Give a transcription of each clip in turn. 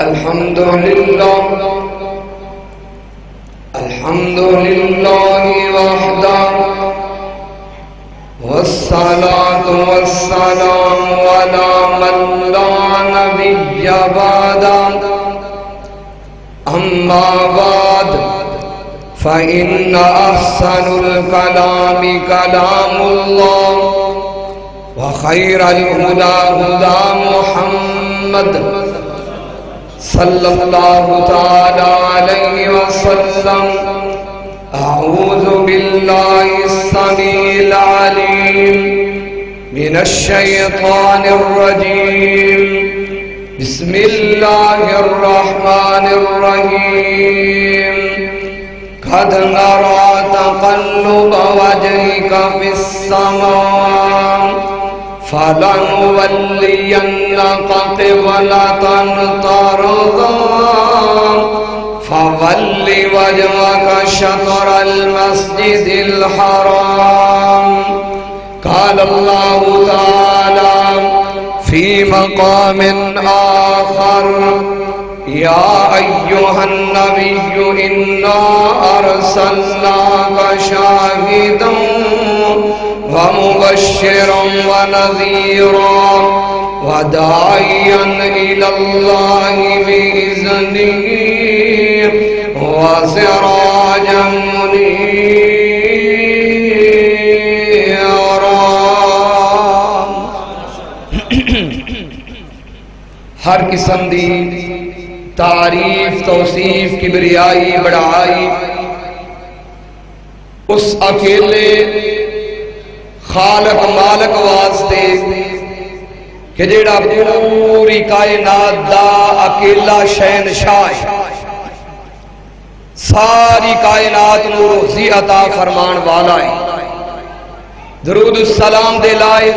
الحمد لله وحده والصلاة والسلام على من لا نبي بعده أما بعد فإن أحسن الكلام كلام الله وخير الهدى هدى محمد صلى الله تعالى عليه وسلم. أعوذ بالله السميع العليم من الشيطان الرجيم. بسم الله الرحمن الرحيم. قد نرى تقلب وجهك في السماء فلنولينك قبلة ترضاها فول وجهك شطر المسجد الحرام. قال الله تعالى في مقام آخر: يا أيها النبي إنا أرسلناك شاهدا ومبشرا ونذيرا وداعيا إلى الله بإذنه وسراجا منيرا. ہر قسم دی تعریف توصیف کبریائی بڑائی اس اکیلے خالق مالک واسطے کہ جیڑا پوری کائنات دا اکیلا شہنشاہ ساری کائنات نو روزی عطا فرمان والا ہے. درود السلام دے لائے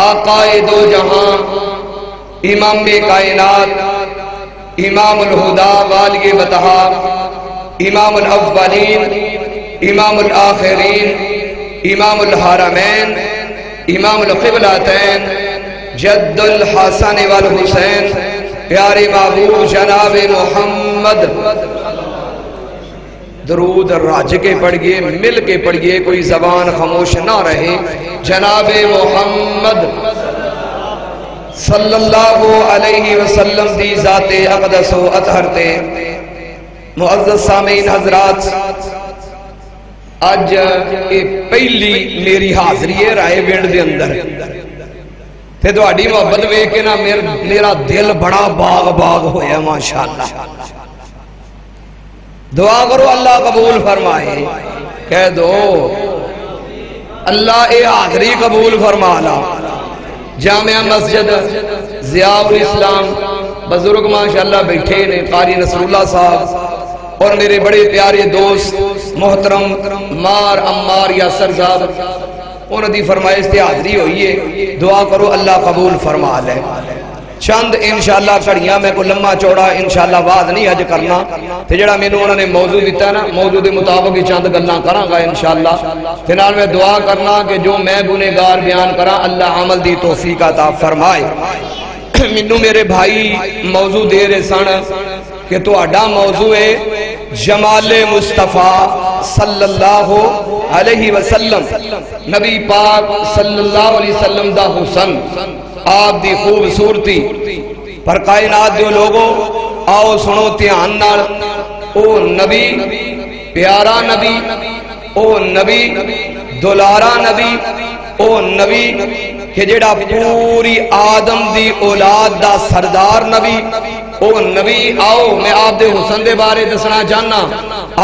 آقائے دو جہاں امام کائنات امام الہدا والی بطہا امام الاولین امام الآخرین امام الحرمین امام القبلتین جد الحسن والحسین پیارے محبوب جناب محمد. درود راج کے پڑھئے مل کے پڑھئے کوئی زبان خاموش نہ رہے. جناب محمد صلی اللہ علیہ وسلم دی ذات اقدس و اطہر تے. معزز سامعین حضرات، آج پہلی میری حاضری ہے رائے وینڈ دے اندر تے دوڑی محبت وے کے نا میرا دل بڑا باغ باغ ہویا ماشاءاللہ. دعا کرو اللہ قبول فرمائے. کہہ دو اللہ اے حاضری قبول فرمانا. جامعہ مسجد ضیاء الاسلام بزرگ ماشاءاللہ بیٹھے نے قاری نصر اللہ صاحب اور میرے بڑے پیارے دوست محترم مار عمار یاسر صاحب انہوں نے فرمائش تے حاضری ہوئی ہے. دعا کرو اللہ قبول فرما لے. چند انشاءاللہ کڑیاں میں کو لمحہ چوڑا انشاءاللہ واز نہیں حج کرنا تے جڑا میں انہوں نے موضوع دیتا ہے نا موضوع دے مطابق ہی چند گلاں کراں گا انشاءاللہ. تے نال میں دعا کرنا کہ جو میں گنہگار بیان کراں اللہ عمل دی توفیق عطا فرمائے. منو میرے بھائی موضوع دے رہے سن کہ تو اڈا موضوع ہے جمال مصطفیٰ صلی اللہ علیہ وسلم. نبی پاک صلی اللہ علیہ وسلم دا حسن آپ دی خوبصورتی پر کائنات جو لوگوں آؤ سنو دھیان نال. او نبی پیارا نبی او نبی دلارا نبی او نبی کہ جڑا پوری آدم دی اولاد دا سردار نبی او نبی. آؤ میں آپ دے حسن دے بارے دسنا جاننا.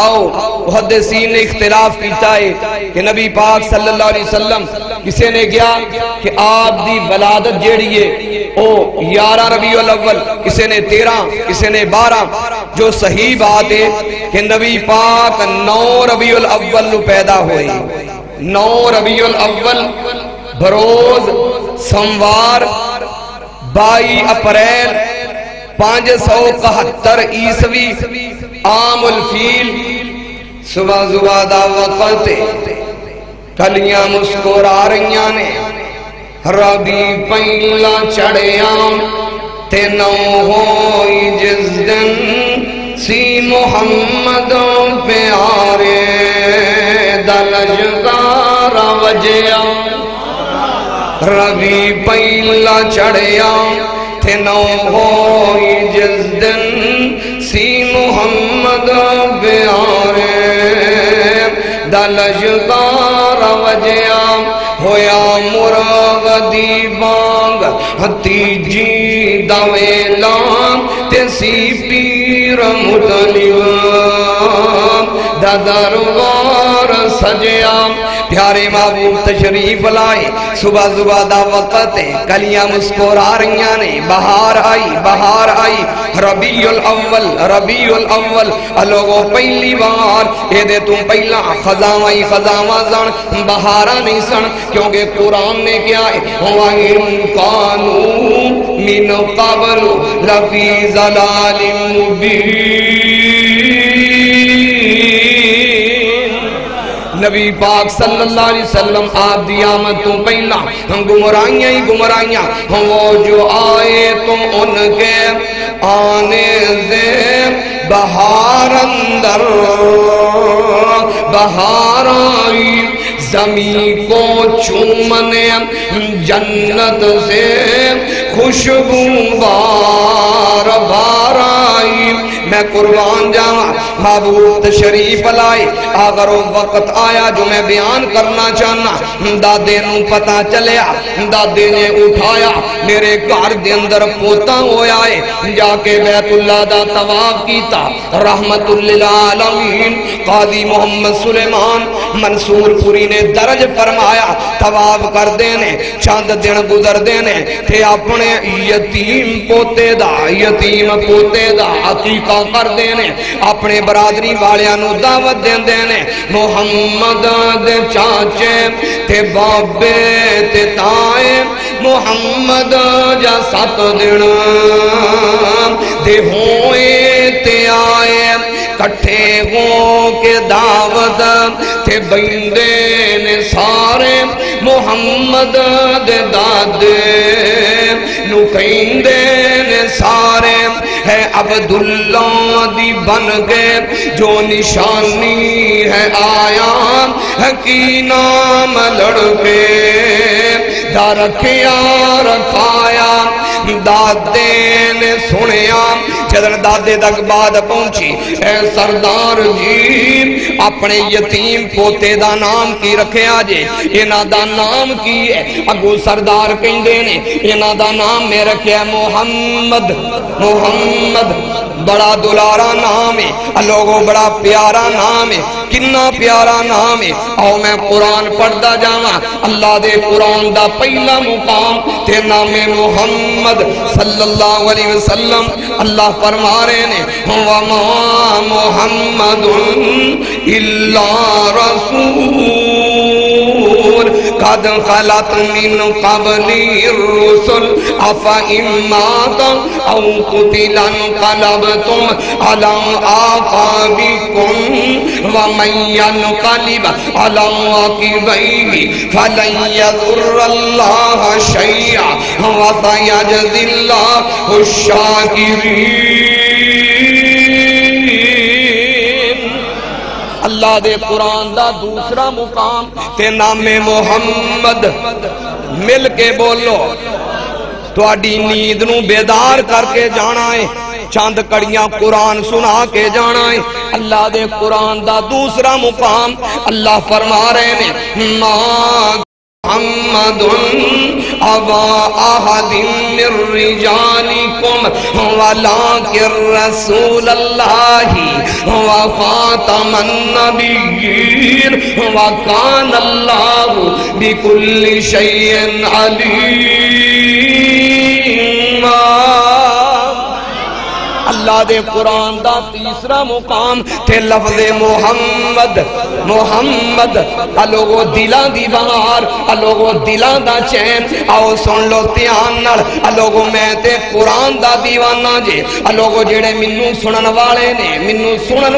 آؤ محدثین نے اختلاف کیتا ہے کہ نبی پاک صلی اللہ علیہ وسلم کسے نے گیا کہ آپ دی ولادت جیڑی ہے او 11 ربیع الاول، کسے نے 13، کسے نے 12. جو صحیح بات ہے کہ نبی پاک 9 ربیع الاول پیدا ہوئے. 9 ربیع الاول بروز سموار 22 اپریل 571 عیسوی عام الفیل صبح زبادہ وقت کلیاں مسکرا رہیاں نے ربی پہلا چڑھے آم تے نو ہوئی جس دن سی محمد پیارے دلشکار وجیا روی پہلا چڑھیا تے نو ہوئی جس دن سی محمد پیارے دلشکار وجیا ہویا مرغ دی بانگ تیجی دویلان تیسی پیر مطلب دربار سجیا پیارے محبوب تشریف لائے صبح صبح دا وقت ہے کلیاں مسکرا رہیاں نے بہار آئی ربیع الاول لوگوں پہلی بار اے دے تم پہلا خزاں زن بہارا نہیں سن کیونکہ قرآن نے کیا ہے وَإِن كَانُوا مِن قَبْلُ لَفِي ضَلَالٍ مُبِينٍ نبی پاک صلی اللہ علیہ وسلم آپ دی آمد تو پہلا گمرائیاں وہ جو آئے تو ان کے آنے سے بہار اندر بہار آئی زمین کو چومنے جنت سے خوشبو بار آئی میں قربان جاواں محبوب تشریف لائے اگر وہ وقت آیا جو میں بیان کرنا چاہنا دادے نو پتہ چلیا دادے نے اٹھایا میرے گھر دے اندر پوتا ہویا ہے جا کے بیت اللہ دا طواف کیتا رحمت للعالمین قاضی محمد سلیمان منصور پوری نے درج فرمایا طواف کر دینے چاند دن گزر دینے تھے اپنے یتیم پوتے دا عقیقہ کر دینے اپنے برادری والیانو دعوت دین دینے محمد دے چاچے تے بابے تے تائے محمد جا 7 دن دے ہوئے تے آئے کٹھے ہو کے دعوت تے بیندے نے سارے محمد دے دادے نو کہندے نے سارے ہے عبداللہ دی بن گئے جو نشانی ہے آیا ہے کی نام لڑکے دا رکھیا رکھایا دادے نے سنیا جدن دادے تک بعد پہنچی اے سردار جی اپنے یتیم پوتے دا نام کی رکھے آجے اینا دا نام کی ہے اگو سردار کہندے نے اینا دا نام میں رکھے محمد بڑا دلارا نام ہے لوگوں بڑا پیارا نام ہے کنا پیارا نام ہے او میں قرآن پڑھدا جاواں اللہ دے قرآن دا پہلا مقام تے نام محمد صلی اللہ علیہ وسلم اللہ فرما رہے نے وَمَا مُحَمَّدٌ إِلَّا رَسُولٌ قَدْ خَلَتْ مِنْ قَبْلِهِ الرُّسُلُ أَفَإِن مَّاتَ أَوْ قُتِلَ انقلبتم عَلَى أَعْقَابِكُمْ وَمَن يَنقلب عَلَى عَقِبَيْهِ فَلَن يَضُرَّ اللَّهَ شَيْئًا وَسَيَجْزِي اللَّهُ الشَّاكِرِينَ اللہ دے قرآن دا دوسرا مقام تے نام محمد مل کے بولو تو اڈی نیند نو بیدار کر کے جانا ہے چاند کڑیاں قرآن سنا کے جانا ہے اللہ دے قرآن دا دوسرا مقام اللہ فرما رہے ہیں محمد ابا احد من رجالکم ولکن رسول اللہ وخاتم النبیین وکان اللہ بکل شیء علیم اللہ دے قرآن دا تیسرا مقام تے لفظ محمد محمد لوگو دلان دی بہار لوگو دلان دا چین آؤ سن لو تیان نال لوگو میں تے قرآن دا دیوانا جے لوگو جڑے منو سنن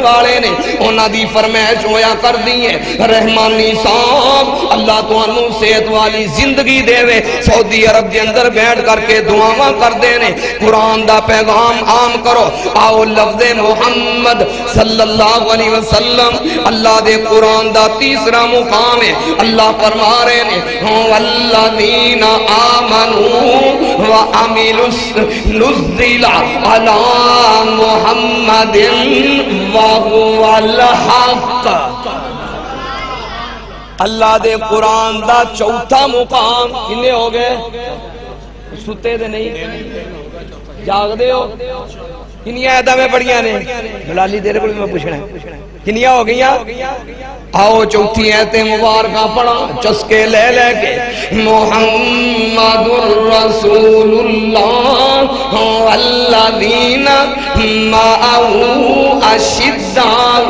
والے نے اونا دی فرمائش ہویا کر دیئے رحمانی صاحب اللہ تو انو صحت والی زندگی دے وے سعودی عرب دے اندر بیٹھ کر کے دعاواں کر دینے قرآن دا پیغام عام کرو آؤ لفظ محمد صلی اللہ علیہ وسلم اللہ دے قرآن دا تیسرا مقام ہے اللہ فرما رہے نے والذین آمنوا وعملوا نزل علی محمد وهو الحق اللہ دے قرآن دا چوتھا مقام کنے ہو گئے ستے دے نہیں جاگ دے ہو کنیا ایدہ میں پڑھیا نے جلالی دیر کو میں پوچھنا ہے کنیا ہو گیا آؤ چوتھی ایتے مبارکہ پڑھا چسکے لے کے محمد الرسول اللہ والذین معہو اشداء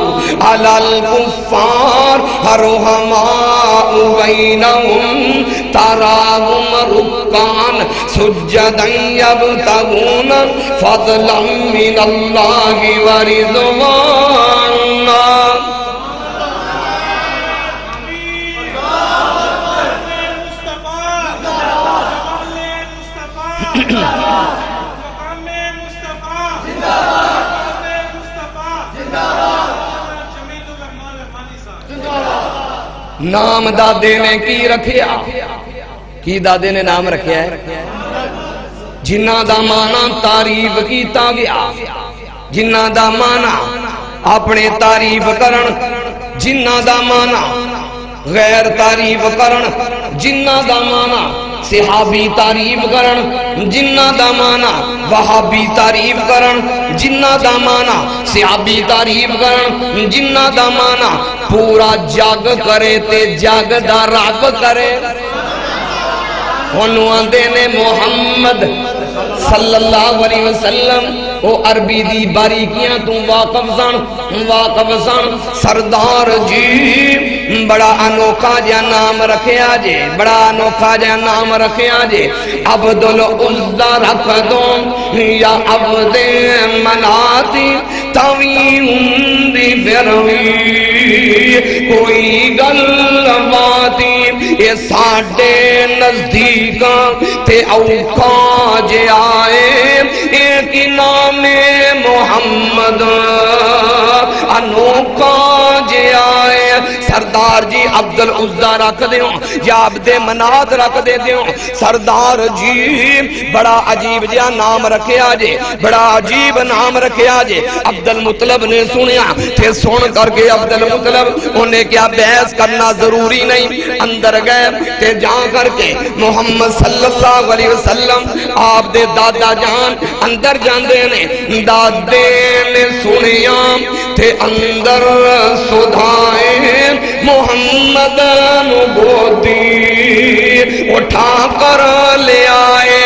علی الکفار رحماء بینہم تراہم رکان سجدا یبتغون فضلا من اللہ ورضوانا نام دادے نے کی رکھیا کی دادے نے نام رکھیا ہے جنہ دا مانا تعریف کیتا گیا جنہ دا مانا اپنے تعریف کرن جنہ دا مانا غیر تعریف کرن جنہ دا مانا صحابی تعریف کرن جنہ دا مانا وہابی تعریف کرن جنہ دا مانا صحابی تعریف کرن جنہ دا مانا پورا جاگ کرے تے جاگ دا رب کرے انہوں دینے محمد صلی اللہ علیہ وسلم او عربی دی باریکیاں تو واقف سن سردار جی بڑا انوکھا جا نام رکھے آجے بڑا انوکھا جا نام رکھے آجے عبدالعزہ رکھ دوں یا عبد مناتی تویم دی فروی کوئی گل باتی یہ ساڑھے نزدیکاں تے اوکھا جے آئے ایک نام محمد انوکھا جے آئے سردار جی عبدالعزہ رکھ دیوں یا عبد منات رکھ دے دیوں سردار جی بڑا عجیب جا نام رکھے آجے بڑا عجیب نام رکھے آجے عبدالمطلب نے سنیا تھے سن کر کے عبدالمطلب انہیں کیا بحث کرنا ضروری نہیں اندر گئے تھے جان کر کے محمد صلی اللہ علیہ وسلم آپ دے دادا جان اندر جان دینے دادے نے سنیا تھے اندر سدھائیں محمد نبودی اٹھا کر لے آئے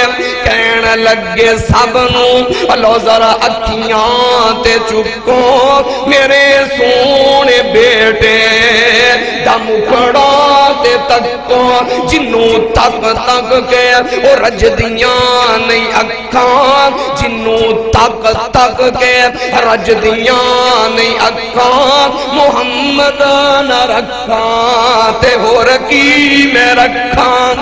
کہنے لگے سب نو لو ذرا اکھیاں تے چکو میرے سونے بیٹے دم کھڑا تے تکو جنوں تک کے او رج دیاں نہیں اکھاں جنوں تک کے رج دیاں نہیں اکھاں محمد نہ رکھاں تے ہو رکی میں رکھاں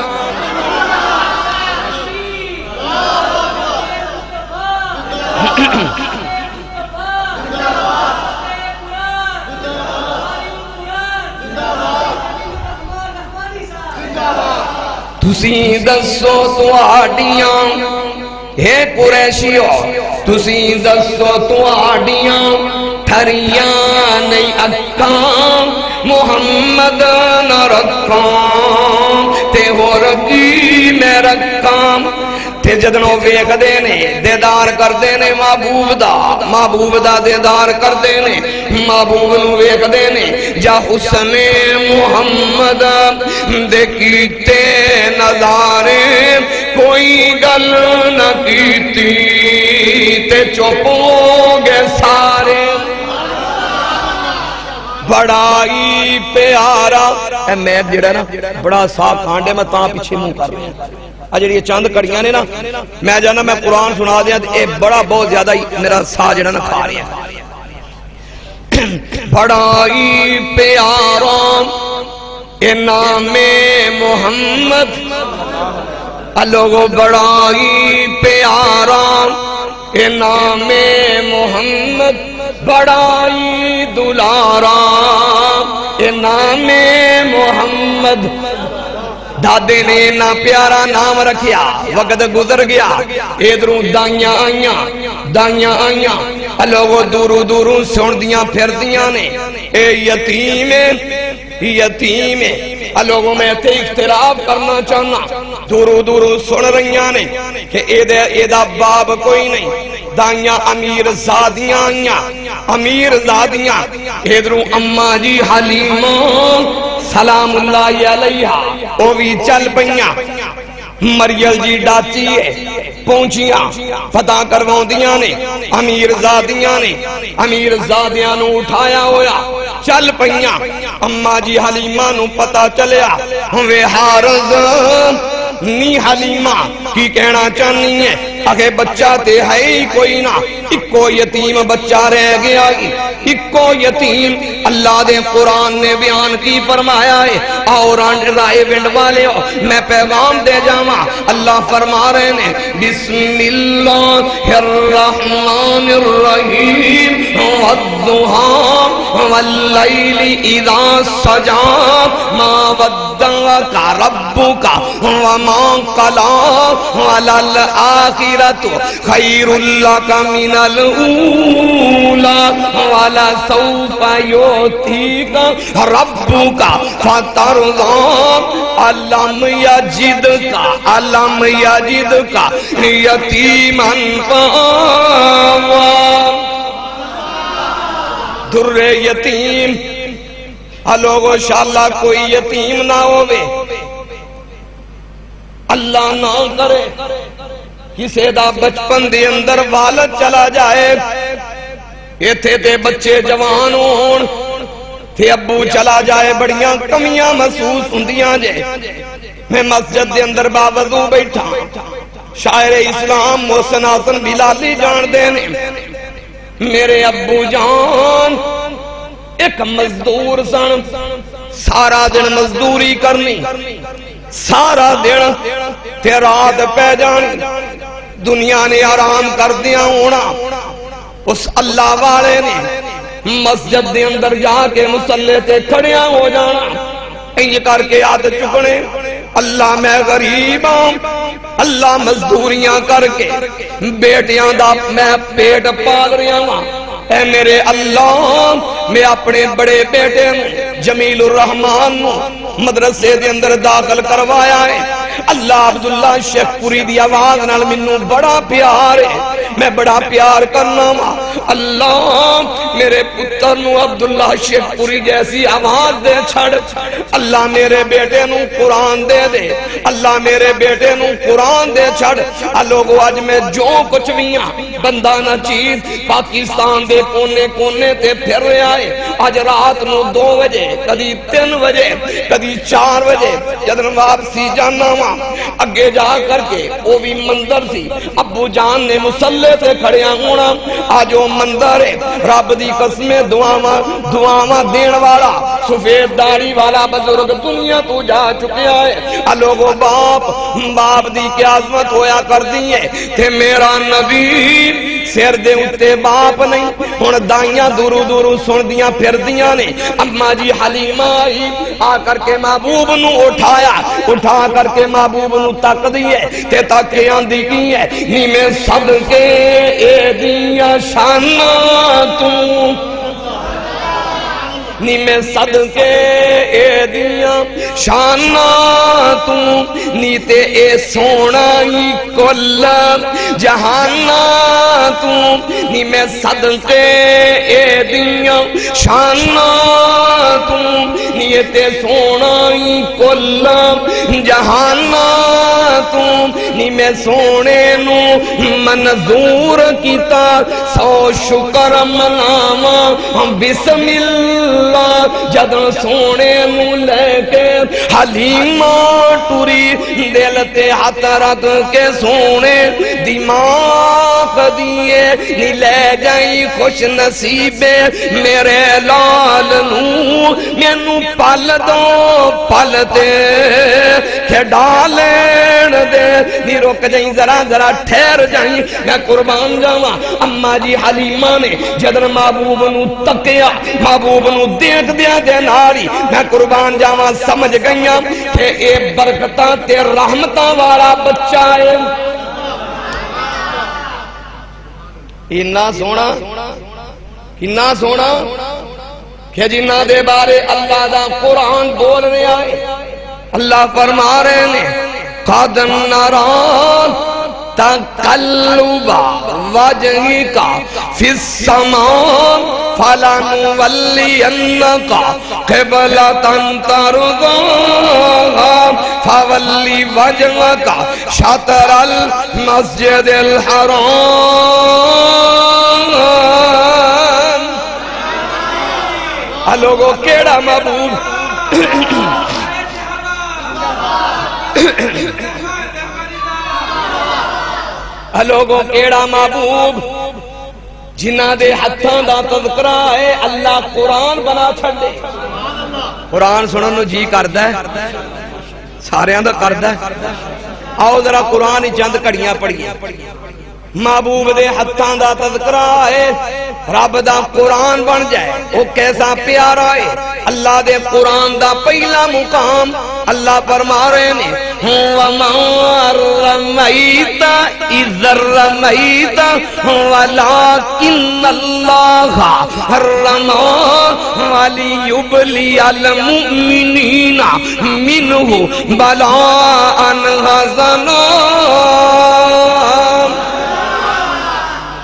تسی دسو تو آڈیاں ہے قریشیو تسی دسو تو آڈیاں تھریاں نہیں اکاں محمد نہ رکھاں تے ہو رکی میں رکھاں تے جدنوں ویک دینے دیدار کر دینے محبوب دا دیدار کر دینے محبوب نو ویک دینے جا حسن محمد دے کیتے نظارے کوئی گل نہ کیتی تے چپ ہو گئے سارے بڑائی پیارا اے میں جڑا نا بڑا سا کھانڈے میں تاں پیچھے منہ کر رہے ہیں اجڑی یہ چاند کڑیاں نے نا میں جانا میں قرآن سنا دیا اے بڑا بہت زیادہ میرا سا جڑا نا کھا رہے ہیں بڑائی پیارا اے نام محمد لوگو بڑائی پیارا اے نام محمد بڑائی دلارا اے نام محمد دادے نے نا پیارا نام رکھیا وقت گزر گیا ادھروں دائیاں آئیاں لوگوں دوروں سن دیاں پھر دیاں نے اے یتیم لوگوں میں تے اختلاف کرنا چاہنا دوروں سن رہیاں نے کہ ایدہ باب کوئی نہیں دائیاں امیر زادیاں ادھروں اماں جی حلیمہ سلام اللہ علیہ او بھی چل پئیاں مریل جی ڈاچی ہے پہنچیاں پتہ کرواؤں دیاں نے امیر زادیاں نو اٹھایا ہویا چل پئیاں اماں جی حلیمہ نو پتہ چلیا ہوئے حارض نی حلیمہ کی کہنا چاہنی ہے اگے بچہ تے ہے ہی کوئی نہ اکو یتیم بچہ رہ گیا اکو یتیم اللہ دے قرآن نے بیان کی فرمایا ہے اور رائے ونڈ والے ہو میں پیغام دے جاما اللہ فرما رہے ہیں بسم اللہ الرحمن الرحیم والضحى واللیل اذا سجا ما ودعك ربك وما قلى وللآخرة خير لك من الأولى ولسوف يؤتيك ربك فترضى ألم يجدك يتيما فآوى در یتیم لوگو شاءاللہ کوئی یتیم نہ ہوئے اللہ نہ کرے کسے دا بچپن دے اندر والد چلا جائے یہ تھے بچے جوان ہون تھے ابو چلا جائے بڑیاں کمیاں محسوس ہوندیاں جے میں مسجد دے اندر باوضو بیٹھا شاعر اسلام محسن حسن بلالی جان دینے میرے ابو جان ایک مزدور سن سارا دن مزدوری کرنی سارا دن تے رات پہ جانی دنیا نے آرام کر دیا ہونا اس اللہ والے نے مسجد دے اندر جا کے مسلح تے کھڑیاں ہو جانا یہ کر کے یاد چکنے اللہ میں غریب ہوں اللہ مزدوریاں کر کے بیٹیاں دا میں پیٹ پال رہا ہوں اے میرے اللہ میں اپنے بڑے بیٹے جمیل الرحمن مدرسے دے اندر داخل کروایا ہے اللہ عبداللہ شیخ پوری دی آواز نال منو بڑا پیار ہے میں بڑا پیار کرنا ہوں اللہ میرے پتر نو عبداللہ شیخ پوری جیسی آواز دے چھڑ اللہ میرے بیٹے نو قرآن دے دے اللہ میرے بیٹے نو قرآن دے چھڑ لوگو آج میں جو کچھ ویاں بندہ نہ چیز پاکستان دے کونے کونے تے پھر رہے آئے آج رات نو 2 بجے کدی 3 بجے کدی 4 بجے جدن واپسی جانا ہوا اگے جا کر کے وہ بھی منظر سی ابو جان نے مسلح سے کھڑیاں ہونا آج وہ منظر ہے رب دی قسمیں دعاواں دین والا سفید داڑھی والا بزرگ دنیا تو جا چکے آئے لوگوں باپ دی کی عظمت ہویا کر دیئے تھے میرا نبی سیر دے اٹھتے باپ نہیں ہون دائیاں دورو سن دیاں پھر دیاں نے اماں جی حلیمہ آئی آ کر کے محبوب نو اٹھا کر کے محبوب نو تک دیئے تے تاکہ آندھی کی ہے نی میں صدقے اے دیاں شانہ تو نی میں صدقے اے دیاں شانہ تو نیتے اے سونائی کل جہانہ تو نی میں صدقے اے دیاں شانہ تو نیتے سونائی کل جہانہ نی میں سونے نو منظور کیتا سو شکر مناواں بسم اللہ جدوں سونے نو لے کے حلیمہ ٹری دل تے ہاتھ رکھ کے سونے دماغ دیے نی لے جائیں خوش نصیبے میرے لال نو مینو پل دو پل دے کھڈالین دے نی رک جائیں ذرا ٹھہر جائیں میں قربان جاواں اماں جی حلیمہ نے جدن محبوب نو تکیا محبوب نو دیکھ دیا دے ناری میں قربان جاواں سمجھ گئیاں کہ اے برکتاں تے رحمتاں والا بچہ ہے اتنا سونا کہ جنہ دے بارے اللہ دا قرآن بول رہے آئے اللہ فرما رہے نے قَدْ نَرَا تَقَلُّبَ وَجْهِكَ فِي السَّمَاءِ فَلَنُوَلِّيَنَّكَ قِبْلَةً تَرْضَاهَا فَوَلِّ وَجْهَكَ شَطْرَ الْمَسْجِدِ الْحَرَامِ لوگو کیڑا محبوب لوگو کیڑا محبوب جنہ دے ہتھاں دا تذکرہ ہے اللہ قرآن بنا چھڑے قرآن سنن نو جی کردہ ہے سارے دا کردہ ہے آؤ ذرا قرآن چند کڑیاں پڑھیاں محبوب دے ہتھاں دا تذکرہ ہے رب دا قرآن بن جائے وہ کیسا پیارا ہے اللہ دے قرآن دا پہلا مقام اللہ فرما رہے نے وَمَا رَمَيْتَ إِذْ رَمَيْتَ وَلَكِنَّ اللَّهَ رَمَى وَلِيُبْلِيَ الْمُؤْمِنِينَ مِنْهُ بَلَاءً حَسَنًا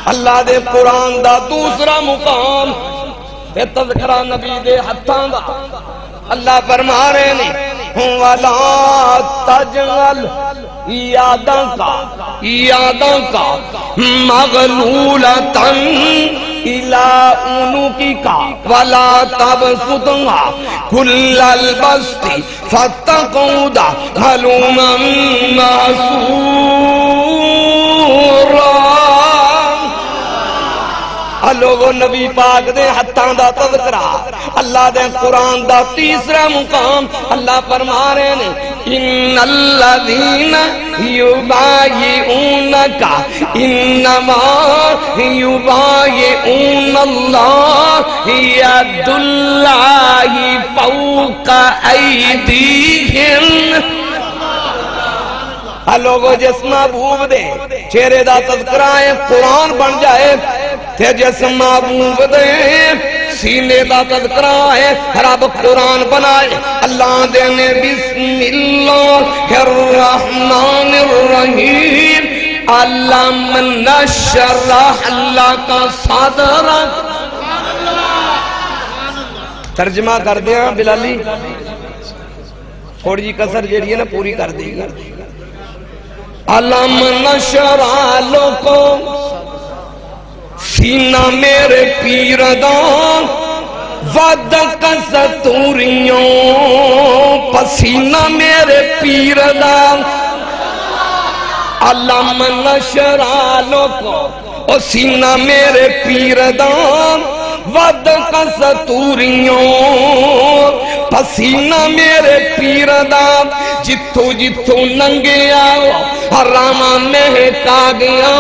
اللہ دے قرآن دا دوسرا مقام اے تذکرہ نبی دے ہتھاں دا اللہ فرما رہے نے وَلَا تَجْعَلْ یاداں کا مغلولتاً إِلَىٰ عُنُقِكَ وَلَا تَبْسُطْهَا كُلَّ الْبَسْطِ فَتَقْعُدَ مَلُومًا مَّحْسُورًا لوگو نبی پاک دے ہتھاں دا تذکرہ اللہ دے قرآن دا تیسرا مقام اللہ فرما رہے ہیں ان الذین یبایعونک انما یبایعون اللہ ید اللہ فوق ایدیہم لوگو جس محبوب دے چہرے دا تذکرہ ہے قرآن بن جائے تے جس محبوب دے سینے دا تذکرہ ہے رب قرآن بنائے اللہ دینے بسم اللہ الرحمن الرحیم علم نشرح لک صدرک ترجمہ کر دیا بلالی تھوڑی جی کسر جیڑی ہے نا پوری کر دی علم نشرح لکو سینہ میرے پیردان ودک ستوریوں پسینہ میرے پیردان علم نشرالوں کو او سینہ میرے پیردان ودک ستوریوں پسینہ میرے پیردان جتو جتو ننگے آؤ حرامہ مہکا گیا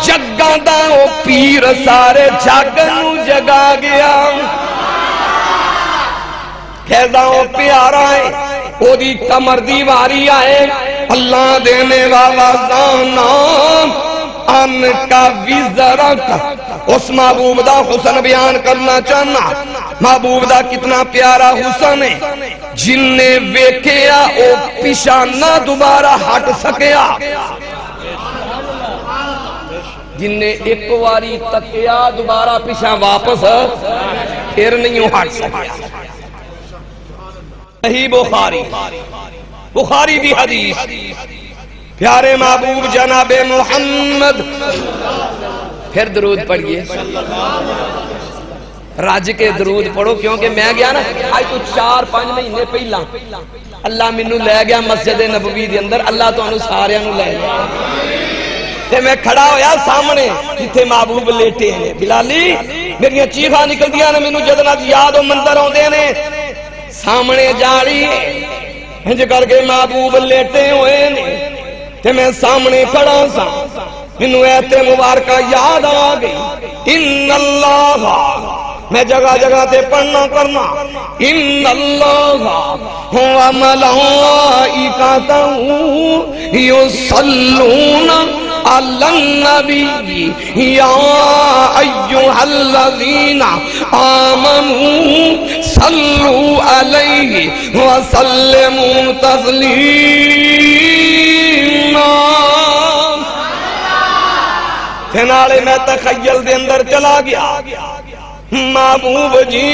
جگہ داؤ پیر سارے جاگنو جگا گیا کہزاؤ پیارا ہے او دی کمر دیواری آئے اللہ دینے والا زانا ان کا وزرک اس محبوب دا حسن بیان کرنا چاہنا محبوب دا کتنا پیارا حسن ہے جن نے ویکھیا او پیشا نہ دوبارہ ہٹ سکیا جن نے ایک واری تکیا دوبارہ پیشا واپس پھر نہیں ہٹ سکیا صحیح بخاری دی حدیث پیارے محبوب جناب محمد، پھر درود پڑھئے، راج کے درود پڑھو، کیونکہ میں گیا نا آج تو 4-5 مہینے پہلا اللہ منو لے گیا مسجد نبوی دے اندر، اللہ تو انہوں سارے انہوں لے گیا تے میں کھڑا ہویا سامنے جتھے محبوب لیٹے ہیں، بلالی میری چیخا نکل دیا نا منو جدنا یاد و مندر ہوں دے نے سامنے جاڑی ہنج کر کے محبوب لیٹے ہوئے نے تے میں سامنے کھڑا سا، منو ایتے مبارکہ یاد آگئی، ان اللہ، میں جگہ جگہ تے پڑھنا کرنا، ان اللہ و ملائکتہ یصلون علی النبی یا ایہا الذین آمنوا صلوا علیہ وسلموا تسلیما۔ تھنالے میں تخیل دے اندر چلا گیا، محبوب جی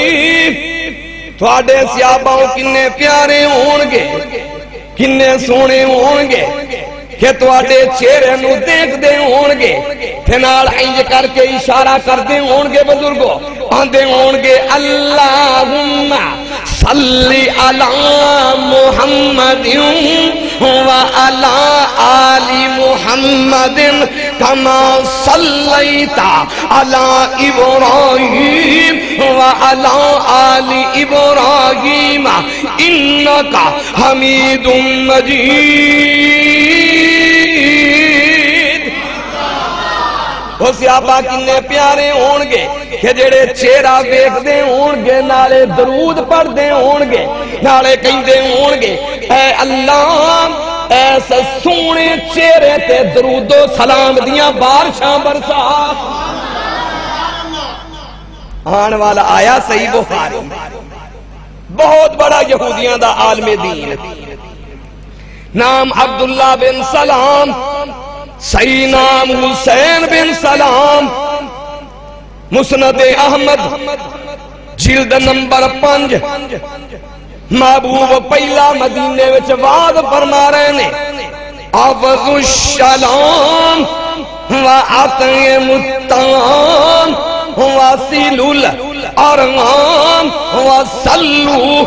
تھوڑے سیاباؤں کنے پیارے ہونگے، کنے سونے ہونگے کہ تھوڑے چہرے نو دیکھ دے ہونگے، تھنال اینج کر کے اشارہ کر دے ہونگے بزرگو، آندے ہونگے اللہم صلی علی محمد وعلی آل محمد کما صلیت علی ابراہیم وعلی آل ابراہیم انکا حمید مجید۔ وہ صحابہ کنے پیارے ہونگے کہ جڑے چہرہ دیکھ دے ہونگے، نالے درود پڑھ دے ہونگے، نالے کہیں دے ہونگے اے اللہ ایسے سونے چہرے تے درود و سلام دیاں بارشاں برسا۔ آن والا آیا صحیح بخاری، بہت بڑا یہودیاں دا عالم دین، نام عبداللہ بن سلام، صحیح نام حسین بن سلام، مسند احمد جلد نمبر 5، محبوب پہلا مدینے وچ وعد فرما رہے نے، افض السلام وَأَطْعِمُ الطَّعَامَ وَصِلُ الْأَرْحَامَ وَصَلُّوا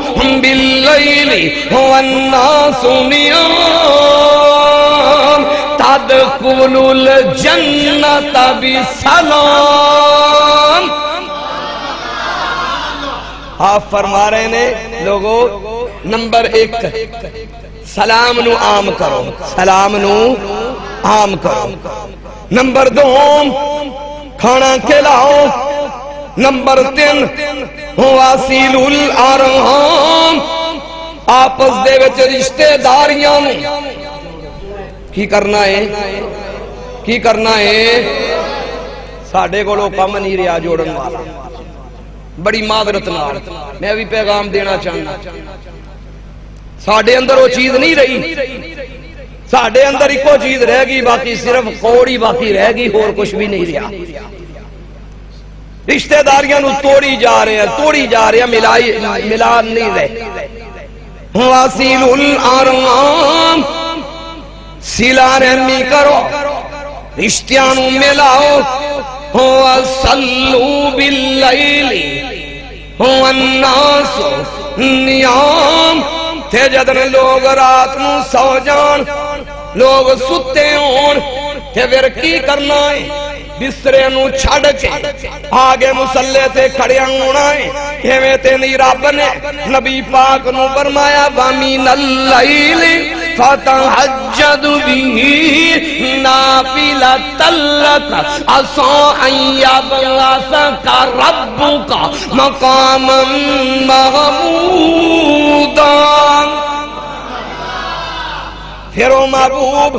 بِاللَّيْلِ وَالنَّاسُ نِيَامٌ تَدْخُلُوا الْجَنَّةَ بِسَلَامٍ۔ آپ فرما رہے ہیں لوگوں، نمبر 1 سلام نو عام کرو، سلام نو عام کرو۔ نمبر 2 کھانا کھلاؤ۔ نمبر 3 واصل الارحام، آپس دے وچ رشتے داریاں کی کرنا ہے، کی کرنا ہے؟ ساڑھے کو لوگ کام نہیں رہا جوڑن والا، بڑی معذرت نال میں بھی پیغام دینا چاہنا، ساڑھے اندر وہ چیز نہیں رہی، ساڑھے اندر ایک وہ چیز رہ گی، باقی صرف کوڑی باقی رہ گی، اور کچھ بھی نہیں رہا۔ رشتہ داریاں نو توڑی جا رہے ہیں، توڑی جا رہے ہیں، ملان نہیں رہے۔ واصل الارحام، سلا رحمی کرو، رشتیاں نو ملاؤ۔ وَصَلُّوا بِاللَّيْلِ وَالنَّاسُ نِيَامٌ، تھے جدن لوگ رات نو سو جان، لوگ ستے ہون، تھے پھر کی کرنا ہے؟ بسترے نو چھڑ کے آگے مسلح تے کھڑیاں ہونا ہے، ہمیں تے نہیں رب نے نبی پاک نو فرمایا وَمِنَ اللَّيْلِ فَتَحَجَّدْ بِهِ نَافِلَةً لَكَ عَسَىٰ أَن يَبْعَثَكَ رَبُّكَ مَقَامًا مَحْمُودًا۔ پھر او محبوب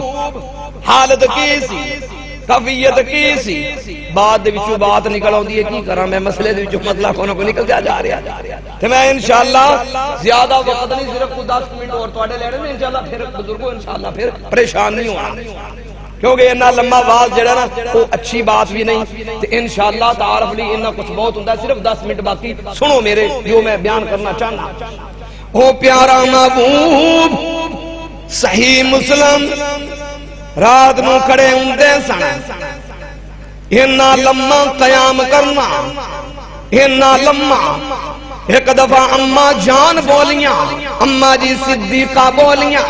حالت کی سی، کفیت کی سی، بعد وچوں بات نکل آؤندی ہے، کی کراں میں مسئلے دے وچوں مطلب کوئی نہ کوئی نکل جا رہا تے میں انشاءاللہ زیادہ وقت نہیں، صرف 10 منٹ اور تواڈے لینے میں انشاءاللہ، پھر بزرگوں انشاءاللہ پھر پریشان نہیں ہونا، کیونکہ اتنا لمبا واز جڑا نا وہ اچھی بات بھی نہیں، تے انشاءاللہ تعارف لی اتنا کچھ بہت ہوندا ہے، صرف 10 منٹ باقی سنو میرے جو میں بیان کرنا چاہنا۔ او پیارا محبوب، صحیح مسلم رات نو کھڑے ہوندے سن اینا لمحہ قیام کرنا اینا لمحہ ایک دفعہ اماں جان بولیاں اماں جی صدیقہ بولیاں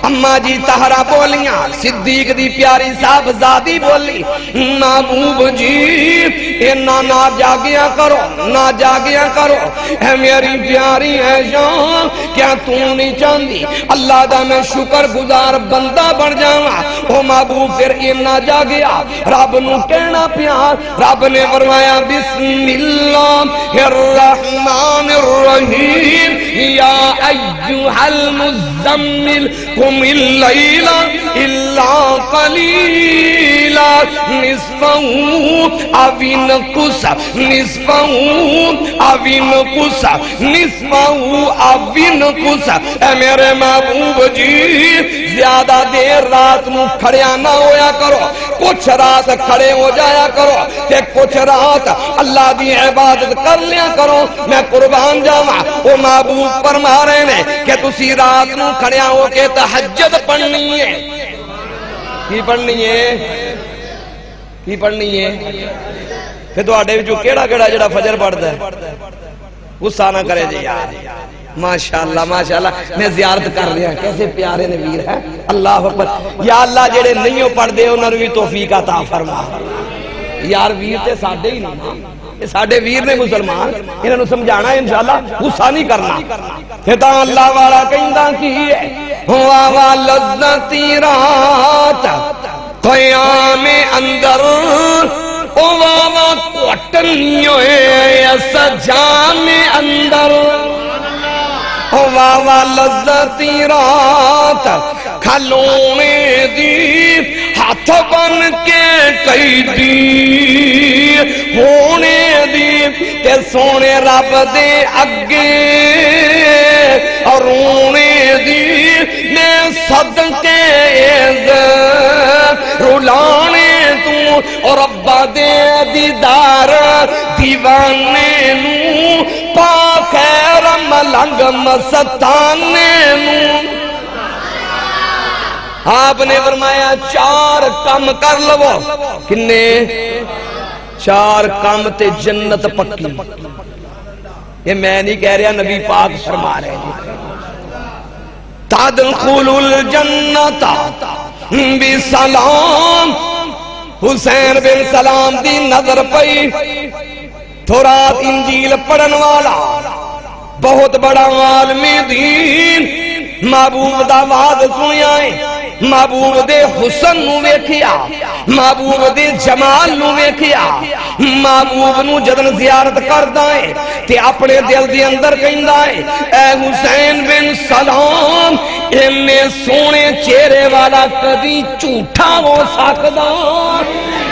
اماں جی طہرہ بولیاں صدیق دی پیاری صاحب زادی بولی محبوب جی اینا نہ جاگیا کرو نہ جاگیا کرو اے میری پیاری ہے جان کیا تو نہیں چاندی اللہ دا میں شکر گزار بندہ بڑھ جاواں او محبوب پھر اینا جاگیا رب نو کہنا پیار رب نے فرمایا بسم اللہ الرحمن الرحیم یا ایہا المزمل قم اللیل الا قلیلا نصفہ او انقص نصفہ او انقص نصفہ او انقص اے میرے محبوب جی زیادہ دیر رات نو کھڑیا نہ ہویا کرو کچھ رات کھڑے ہو جایا کرو کہ کچھ رات اللہ دی عبادت کر لیا کرو میں قربان جاواں وہ محبوب فرما رہے ہیں کہ تسی رات نو کھڑیا ہو کے تہجد پڑھنی ہے کی پڑھنی ہے کی پڑھنی ہے پھر تو آڑے جو کیڑا کیڑا جڑا فجر پڑھتا ہے غصہ نہ کرے جی یار ماشاءاللہ ماشاءاللہ میں زیارت کر رہا کیسے پیارے نبیر ہے اللہ اکبر یا اللہ جڑے نہیں ہو پڑھ دے انہوں نے بھی توفیق عطا فرما یار ویر تے ساڑھے ہی نہیں یہ ساڑھے ویر نے مسلمان انہوں نے سمجھانا ہے انشاءاللہ غصہ نہیں کرنا پھر اللہ والا کہندہ کی ہے ہوا لذتی رات قیام اندر ہوا کوٹنیوں سجام اندر ہوا لذتی رات کھلوں میں دی ہاتھ بن کے قیدی ہونے دی تے سونے رب دے اگے اور رونے دی نے صدقے رولانے تو اور ابا دے دیدار دیوانے نو پاک ملنگ مستانے نو آپ نے فرمایا 4 کام کر لو کنے 4 کام تے جنت پکی یہ میں نہیں کہہ رہا نبی پاک فرما رہے ہیں تدخل الجنت بسلام حسین بن سلام دی نظر پئی تورات انجیل پڑھن والا بہت بڑا عالم دین محبوب دا وعد سنیا ہے محبوب دے حسن نو ویکھیا محبوب دے جمال نو ویکھیا محبوب نو جدن زیارت کردا ہے تے اپنے دل دے اندر کہندا ہے اے حسین بن سلام اینے سونے چہرے والا کدی جھوٹا ہو سکدا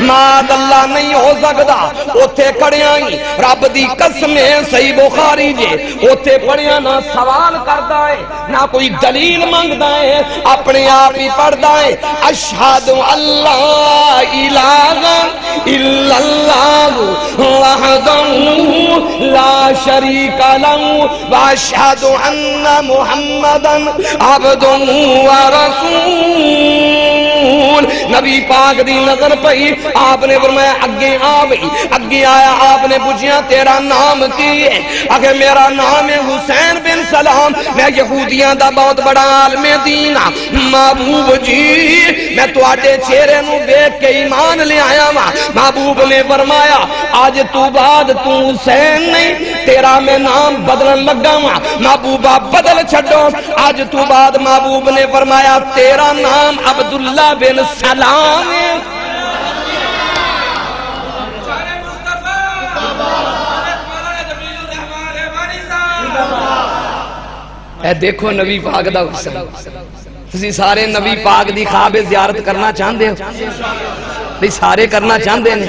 ماد اللہ نہیں ہو سکدا اوتھے کھڑیاں ہی رب دی قسم ہے صحیح بخاری جے اوتھے پڑھیا نہ سوال کردا ہے نہ کوئی دلیل مانگدا ہے اپنے آپ ہی پڑھدا ہے اشہد اللہ الہ الا اللہ وحدہ لا شریک لہ واشہد ان محمدا عبدہ ورسول نبی پاک دی نظر پئی آپ نے فرمایا اگے آوئی اگے آیا آپ نے پوچھیا تیرا نام کی ہے اگر میرا نام ہے حسین بن سلام میں یہودیاں دا بہت بڑا عالم دین محبوب جی میں تو آٹے چہرے نو دیکھ کے ایمان لے آیا ماں محبوب نے فرمایا آج تو بعد تو حسین نہیں تیرا میں نام بدلن لگا ماں محبوبہ بدل چھڑو آج تو بعد محبوب نے فرمایا تیرا نام عبداللہ بن سلام ہے اے دیکھو نبی پاک دا حسن تسی سارے نبی پاک دی خواب زیارت کرنا چاہندے ہو تسی سارے کرنا چاہندے ہیں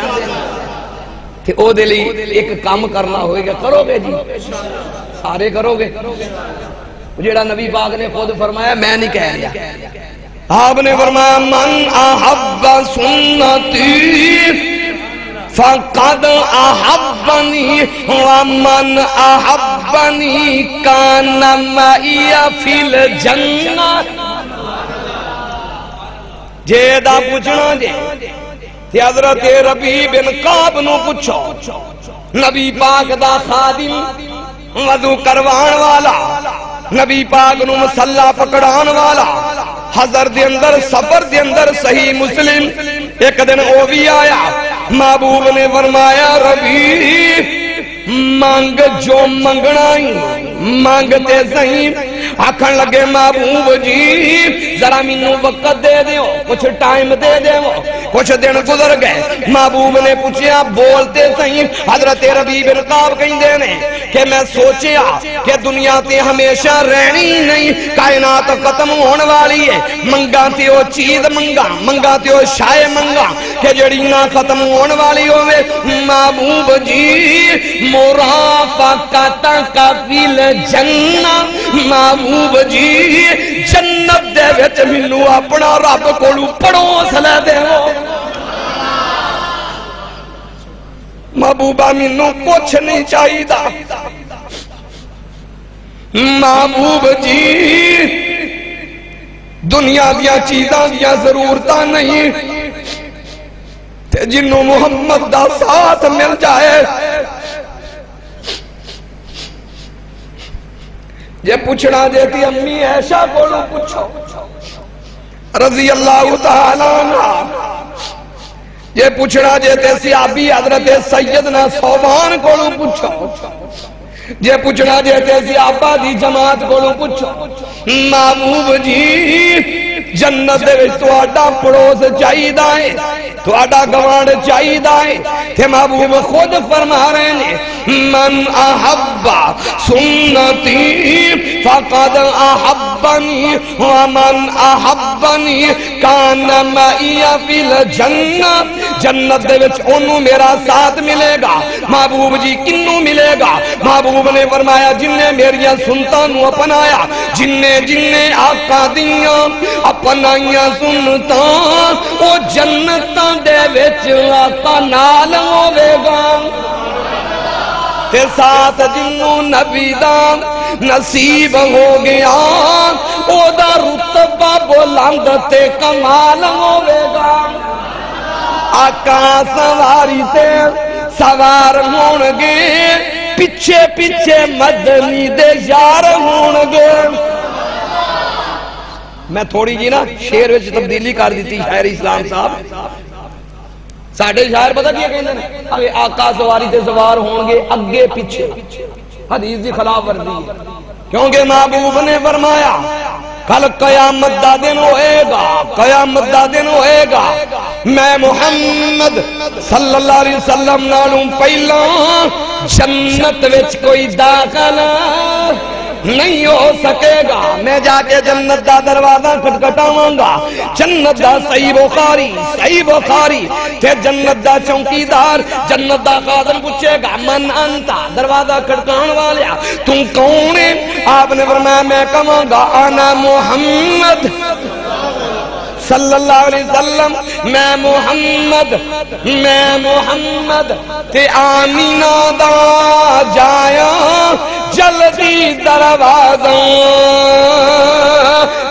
کہ او دے لئی ایک کام کرنا ہوئے گا کرو گے جی سارے کرو گے جیڑا نبی پاک نے خود فرمایا میں نہیں کہہ رہا آپ نے فرمایا من احب سنتی فقد احبنی ومن احبنی کان معی فی الجنہ جے دا پوچھنا جے تے حضرت ربیع بن کعب نو پوچھو نبی پاک دا خادم وضو کروان والا نبی پاک نو مسلح پکڑان والا حضر دے اندر سفر دے اندر صحیح مسلم ایک دن او بھی آیا محبوب نے فرمایا ربیع مانگ جو منگنائی مانگتے صحیح آکھن لگے محبوب جی ذرا منو وقت دے دیو کچھ ٹائم دے دیو کچھ دن گزر گئے محبوب نے پوچھیا بولتے صحیح حضرت ربیع بن کعب کہیں دینے کہ میں سوچیا کہ دنیا تے ہمیشہ رہنی نہیں کائنات ختم ہونے والی ہے منگا تے وہ چیز منگا تے وہ شائع منگا کہ جڑی نہ ختم ہونے والی ہوئے محبوب جی مرافقتک فی الجنہ محبوب جی جنت دے وچ منو اپنا رب کولو پڑوس لے دے ہو محبوبہ منو کچھ نہیں چاہی دا محبوب جی دنیا دیا چیزاں دیا ضرورتاں نہیں تے جنو محمد دا ساتھ مل جائے یہ پوچھنا دیتی امی عائشہ کولو پوچھو رضی اللہ تعالیٰ عنہ یہ پوچھنا دیتے صحابی حضرت سیدنا ثوبان کولو پوچھو یہ پوچھنا دیتے صحابہ دی جماعت کولو پوچھو محبوب جی جنت دے وچ تواڈا پڑوس چاہی دائیں تواڈا گوانڈ چاہی دائیں تے محبوب خود فرما رہے ہیں من احب سنتی فقد احبنی ومن احبنی کان معی فی الجنہ جنت دے وچ انہوں میرا ساتھ ملے گا محبوب جی کنوں ملے گا محبوب نے فرمایا جن نے میریاں سنتانوں اپنایا جن نے آقا دیاں اپنائیاں سنتان او جنتاں دے وچ آقا نال ہوے گا تے ساتھ جنوں نبی دان نصیب ہو گیا او دا رتبہ بلند تے کمال ہوے گا آقا سواری تے سوار ہونگے پچھے پچھے مدنی دے یار ہونگے میں تھوڑی جی نا شعر وچ تبدیلی کر دیتی شاعر اسلام صاحب ساڑھے شاعر پتہ کیا کہنے ہیں آقا سواری تے سوار ہونگے اگے پیچھے حدیث دی خلاف ورزی ہے کیونکہ محبوب نے فرمایا کل قیامت دا دن ہوئے گا قیامت دا دن ہوئے گا میں محمد صلی اللہ علیہ وسلم نالوں پہلا جنت وچ کوئی داخل نہیں ہو سکے گا میں جا کے جنت دا دروازہ کھٹکھٹاواں گا جنت دا صحیح بخاری تے جنت دا چوکیدار جنت دا خادم پوچھے گا من انتا دروازہ کھٹکان والیا تم کون ہے آپ نے فرمایا میں کہاں گا انا محمد صلی اللہ علیہ وسلم میں محمد تے آمینہ دا جایا جلدی دروازہ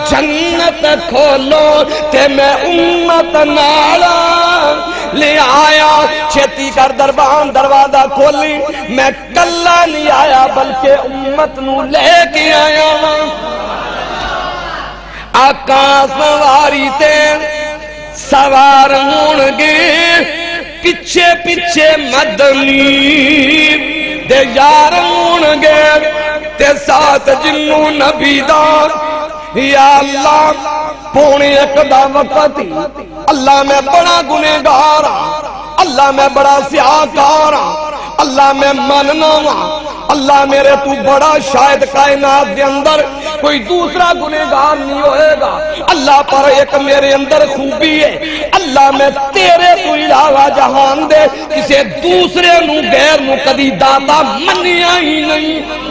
جنت کھولو تے میں امت نالا لے آیا چھتی کر دربان دروازہ کھولی میں کلا نہیں آیا بلکہ امت نو لے کے آیا آقا سواری تے سوار ہونگے پچھے پچھے مدنی دے یار ہونگے تے ساتھ جنوں نبی دار یا اللہ پونے ایک دا وقت اللہ میں بڑا گنہگار اللہ میں بڑا سیاکار اللہ میں مننا اللہ میرے تو بڑا شاید کائنات دے اندر کوئی دوسرا گنہگار نہیں ہوئے گا اللہ پر ایک میرے اندر خوبی ہے اللہ میں تیرے تو علاوہ جہان دے کسے دوسرے نو غیر نو کدی داتا منیا ہی نہیں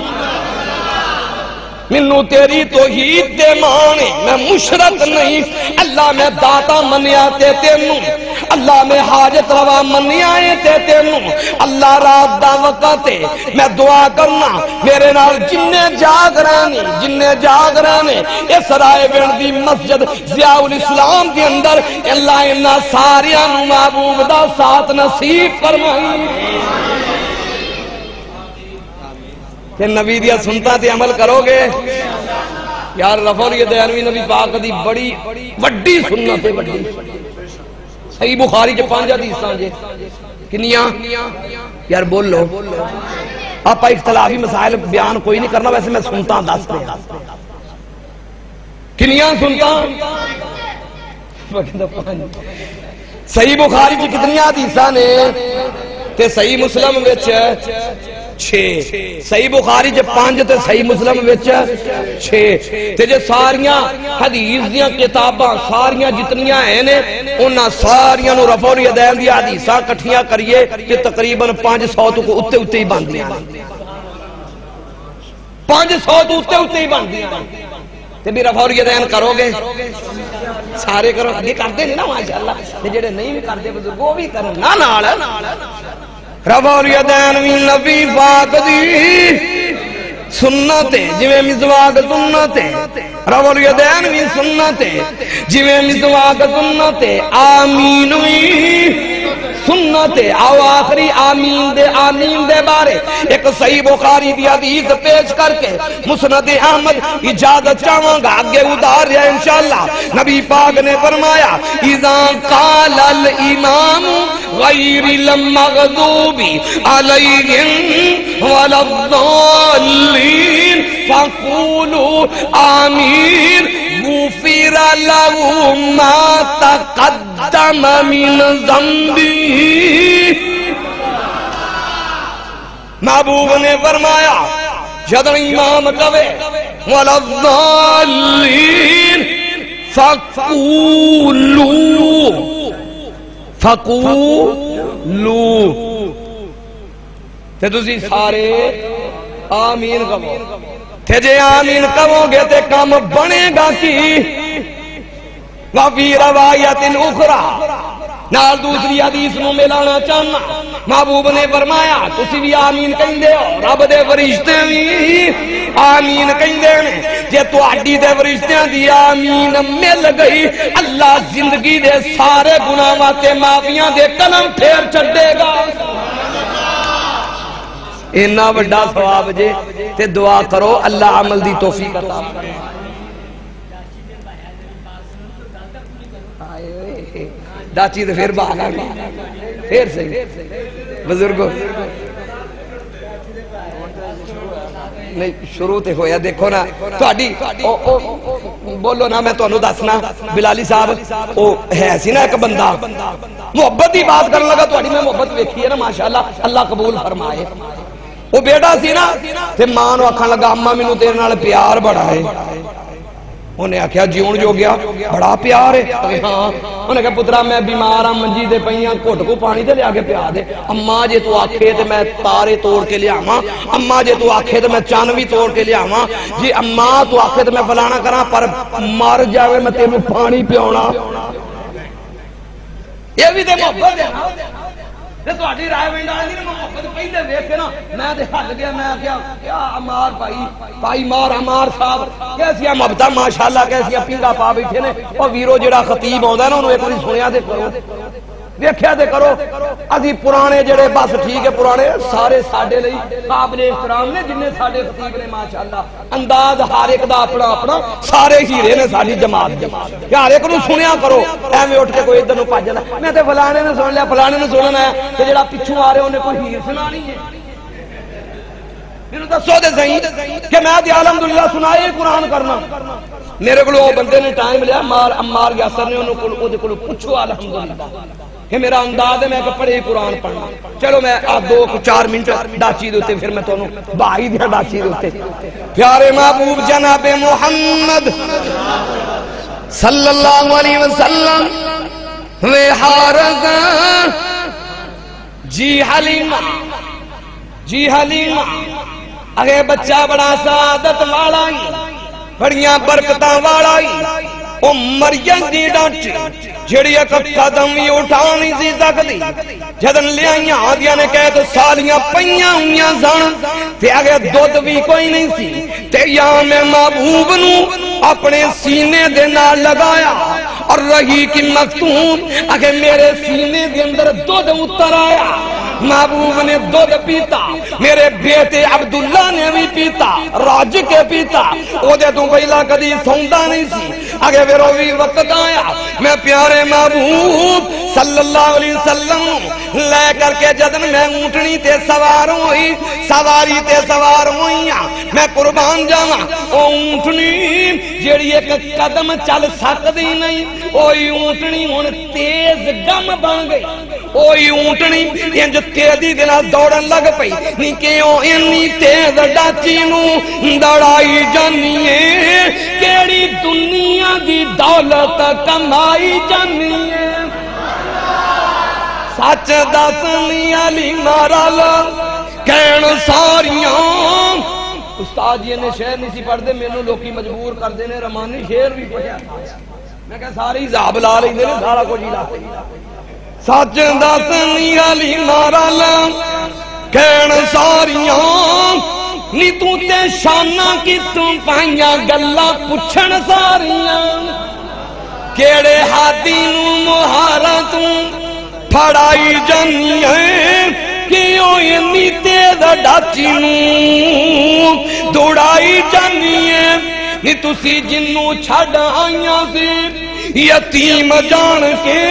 منو تیری توحید دے مانے میں مشرک نہیں اللہ میں داتا منیا تے تینوں اللہ میں حاجت روا منی آئے تے تینوں اللہ رات دا وقت ہے میں دعا کرنا میرے نال جننے جاگ رانے اس رائے بندی مسجد ضیاء الاسلام کے اندر اللہ انہا ساریاں محبوب دا ساتھ نصیب فرمائی کہ نبی دیا سنتا تے عمل کرو گے یار رفع الیدین نبی پاک دی بڑی وڈی سنت ہے وڈی صحیح بخاری جو 5 حدیثاں جے کنیاں یار بول لو آپ اختلافی مسائل بیان کوئی نہیں کرنا ویسے میں سنتا 10 دے کنیاں سنتا صحیح بخاری جو کتنی حدیثاں نے تے صحیح مسلم وچ 6 صحیح بخاری جے 5 تے صحیح مسلم وچ 6 تے جے ساریاں حدیث دیاں کتاباں ساریاں جتنیاں ہیں نے انہاں ساریاں نو رفع الیدین دی حدیثاں کٹھیاں کریے تے تقریباً 500 تو اتے ہی بندیاں 500 تو اتے ہی بندیاں تے بھی رفع الیدین کرو گے سارے کرو یہ کرتے نہیں نا ماشاءاللہ تے جڑے نہیں بھی کرتے بزرگ وہ بھی کرن نا نال رفع الیدین بھی نبی پاک دی سنت ہے جویں مسواک سنت ہے رفع الیدین بھی سنت ہے جویں مسواک سنت ہے آمین بھی سنت ہے آو آخری آمین دے بارے ایک صحیح بخاری دی حدیث پیش کر کے مسند احمد اجازت چاہوں گا آگے ادھار ہے انشاءاللہ نبی پاک نے فرمایا اذا قال الامام غیر المغضوب علیہم ولا الضالین فقولوا آمین غفر له ما تقدم من ذنبه محبوب نے فرمایا جب امام کہے ولا الضالین فقولوا تے تسی سارے آمین کہو تے جے آمین کہو گے تے کام بنے گا کی وفی روایت اخرى نال دوسری حدیث نو ملانا چاہنا محبوب نے فرمایا تسی بھی آمین کہیں دے ہو رب دے فرشتے بھی آمین کہیں دے نے جے تو اڈی دے فرشتے دی آمین مل گئی اللہ زندگی دے سارے گناہاں تے معافیاں دے قلم پھیر چھڈے گا اینا بڑا ثواب جے تے دعا کرو اللہ عمل دی توفیق عطا کرے داچی تو پھر باہر آ گئی پھر صحیح بزرگوں نہیں شروع تے ہویا دیکھو نا تہاڈی بولو نا میں تانوں دسنا بلالی صاحب او ہے سی نا ایک بندہ محبت دی بات کرن لگا تہاڈی میں محبت ویکھی ہے نا ماشاءاللہ اللہ قبول فرمائے وہ بیٹا سی نا تے ماں نو آکھن لگا اماں مینوں تیرے نال پیار بڑا ہے انہیں آکھیا جیون جو گیا بڑا پیار ہے ہاں انہیں کہا پترا میں بیمار ہاں منجی دے پئیاں گھٹ کو پانی تے لے آگے پیا دے اماں جے تو آکھے تے میں تارے توڑ کے لے آواں اماں جے تو آکھے تے میں چانوی توڑ کے لے آواں جی اماں تو آکھے تے میں فلانا کراں پر مر جاوے میں تینوں پانی پیونا یہ بھی تے محبت ہے نا تے تہاڈی رائے وینڈ آندی نا محبت پہلے ویکھ کے نا میں تے ہل گیا میں کیا عمار بھائی مار عمار صاحب کیسیا محبتاں ماشاءاللہ کیسیا پنگا پا بیٹھے نے او ویرو جڑا خطیب ہوندا ہے نا اونوں ایک واری سنیا تے کرو ویکھیا تے کرو اسی پرانے جڑے بس ٹھیک ہے پرانے سارے ساڈے لئی قابل احترام نے جننے ساڈے خطیب نے ماشاءاللہ انداز ہر ایک دا اپنا اپنا سارے ہیرے نے ساڈی جماعت کہ ہر ایک نو سنیا کرو ایویں اٹھ کے کوئی ادھر نو بھج جانا میں تے فلانے نے سن لیا فلانے نے سننا ہے تے جڑا پیچھے آ رہے انہیں کوئی ہیر سنانی ہے میرے دسو دے صحیح کہ میں تے الحمدللہ سنائے قرآن کرنا میرے کو بندے نے ٹائم لیا عمار یاسر نے انہوں کو پوچھو الحمدللہ کہ میرا انداز ہے میں کہ پڑھے قرآن پڑھنا چلو میں آپ 2-4 منٹ ڈاچی دوتے پھر میں تو باہی دیا ڈاچی دوتے پیارے محبوب جناب محمد صلی اللہ علیہ وسلم وے حارزاں جی حلیمہ اگے بچہ بڑا سعادت والا بڑیاں برکتاں والا او مریم دی ڈانٹی جڑی ایک قدم بھی اٹھا نہیں سی سکتی جدن لے آئیاں آدھیا نے کہے تو سالیاں پئیاں ہویاں سن تے آگے دودھ بھی کوئی نہیں سی تے یا میں محبوب نو اپنے سینے دے نال لگایا اور رہی کی مختوم آگے میرے سینے دے اندر دودھ اتر آیا محبوب نے دودھ پیتا میرے بیٹے عبداللہ نے بھی پیتا راج کے پیتا او دے تو پہلا کدی سوندا نہیں سی آگے میرو بھی وقت آیا میں پیارے محبوب صلی اللہ علیہ وسلم لے کر کے جدن میں اونٹنی تے سوار ہوئی سواری تے سوار ہوئیاں میں قربان جاواں او اونٹنی جیڑی ایک قدم چل سکتی نہیں اوہی اونٹنی ہن تیز گم بن گئی اوہی اونٹنی انج تیزی دے نال دوڑن لگ پئی نی کیوں انی تیز ڈاچی نو دوڑائی جانی ہے کیڑی دنیا دی دولت کمائی جانی ہے سچ دسنی علی مارال کہن ساریاں استاد یہ نے شعر نہیں سی پڑھ دے میں نو لوکی مجبور کر دینے رمانی شعر بھی پڑھیا میں کہا ساری زاب لا لیں دینے سارا کو جی لا سچ دسنی علی مارال کہن ساریاں نی تو تے شانہ کی تم پائیاں گلہ پچھن ساریاں کیڑے ہاتھی نو مہارا تم پھڑائی جانی ہے کیوں انی تیز ڈاچی نو دوڑائی جانی ہے نی تسی جنو چھڑ آئیاں سی یتیم جان کے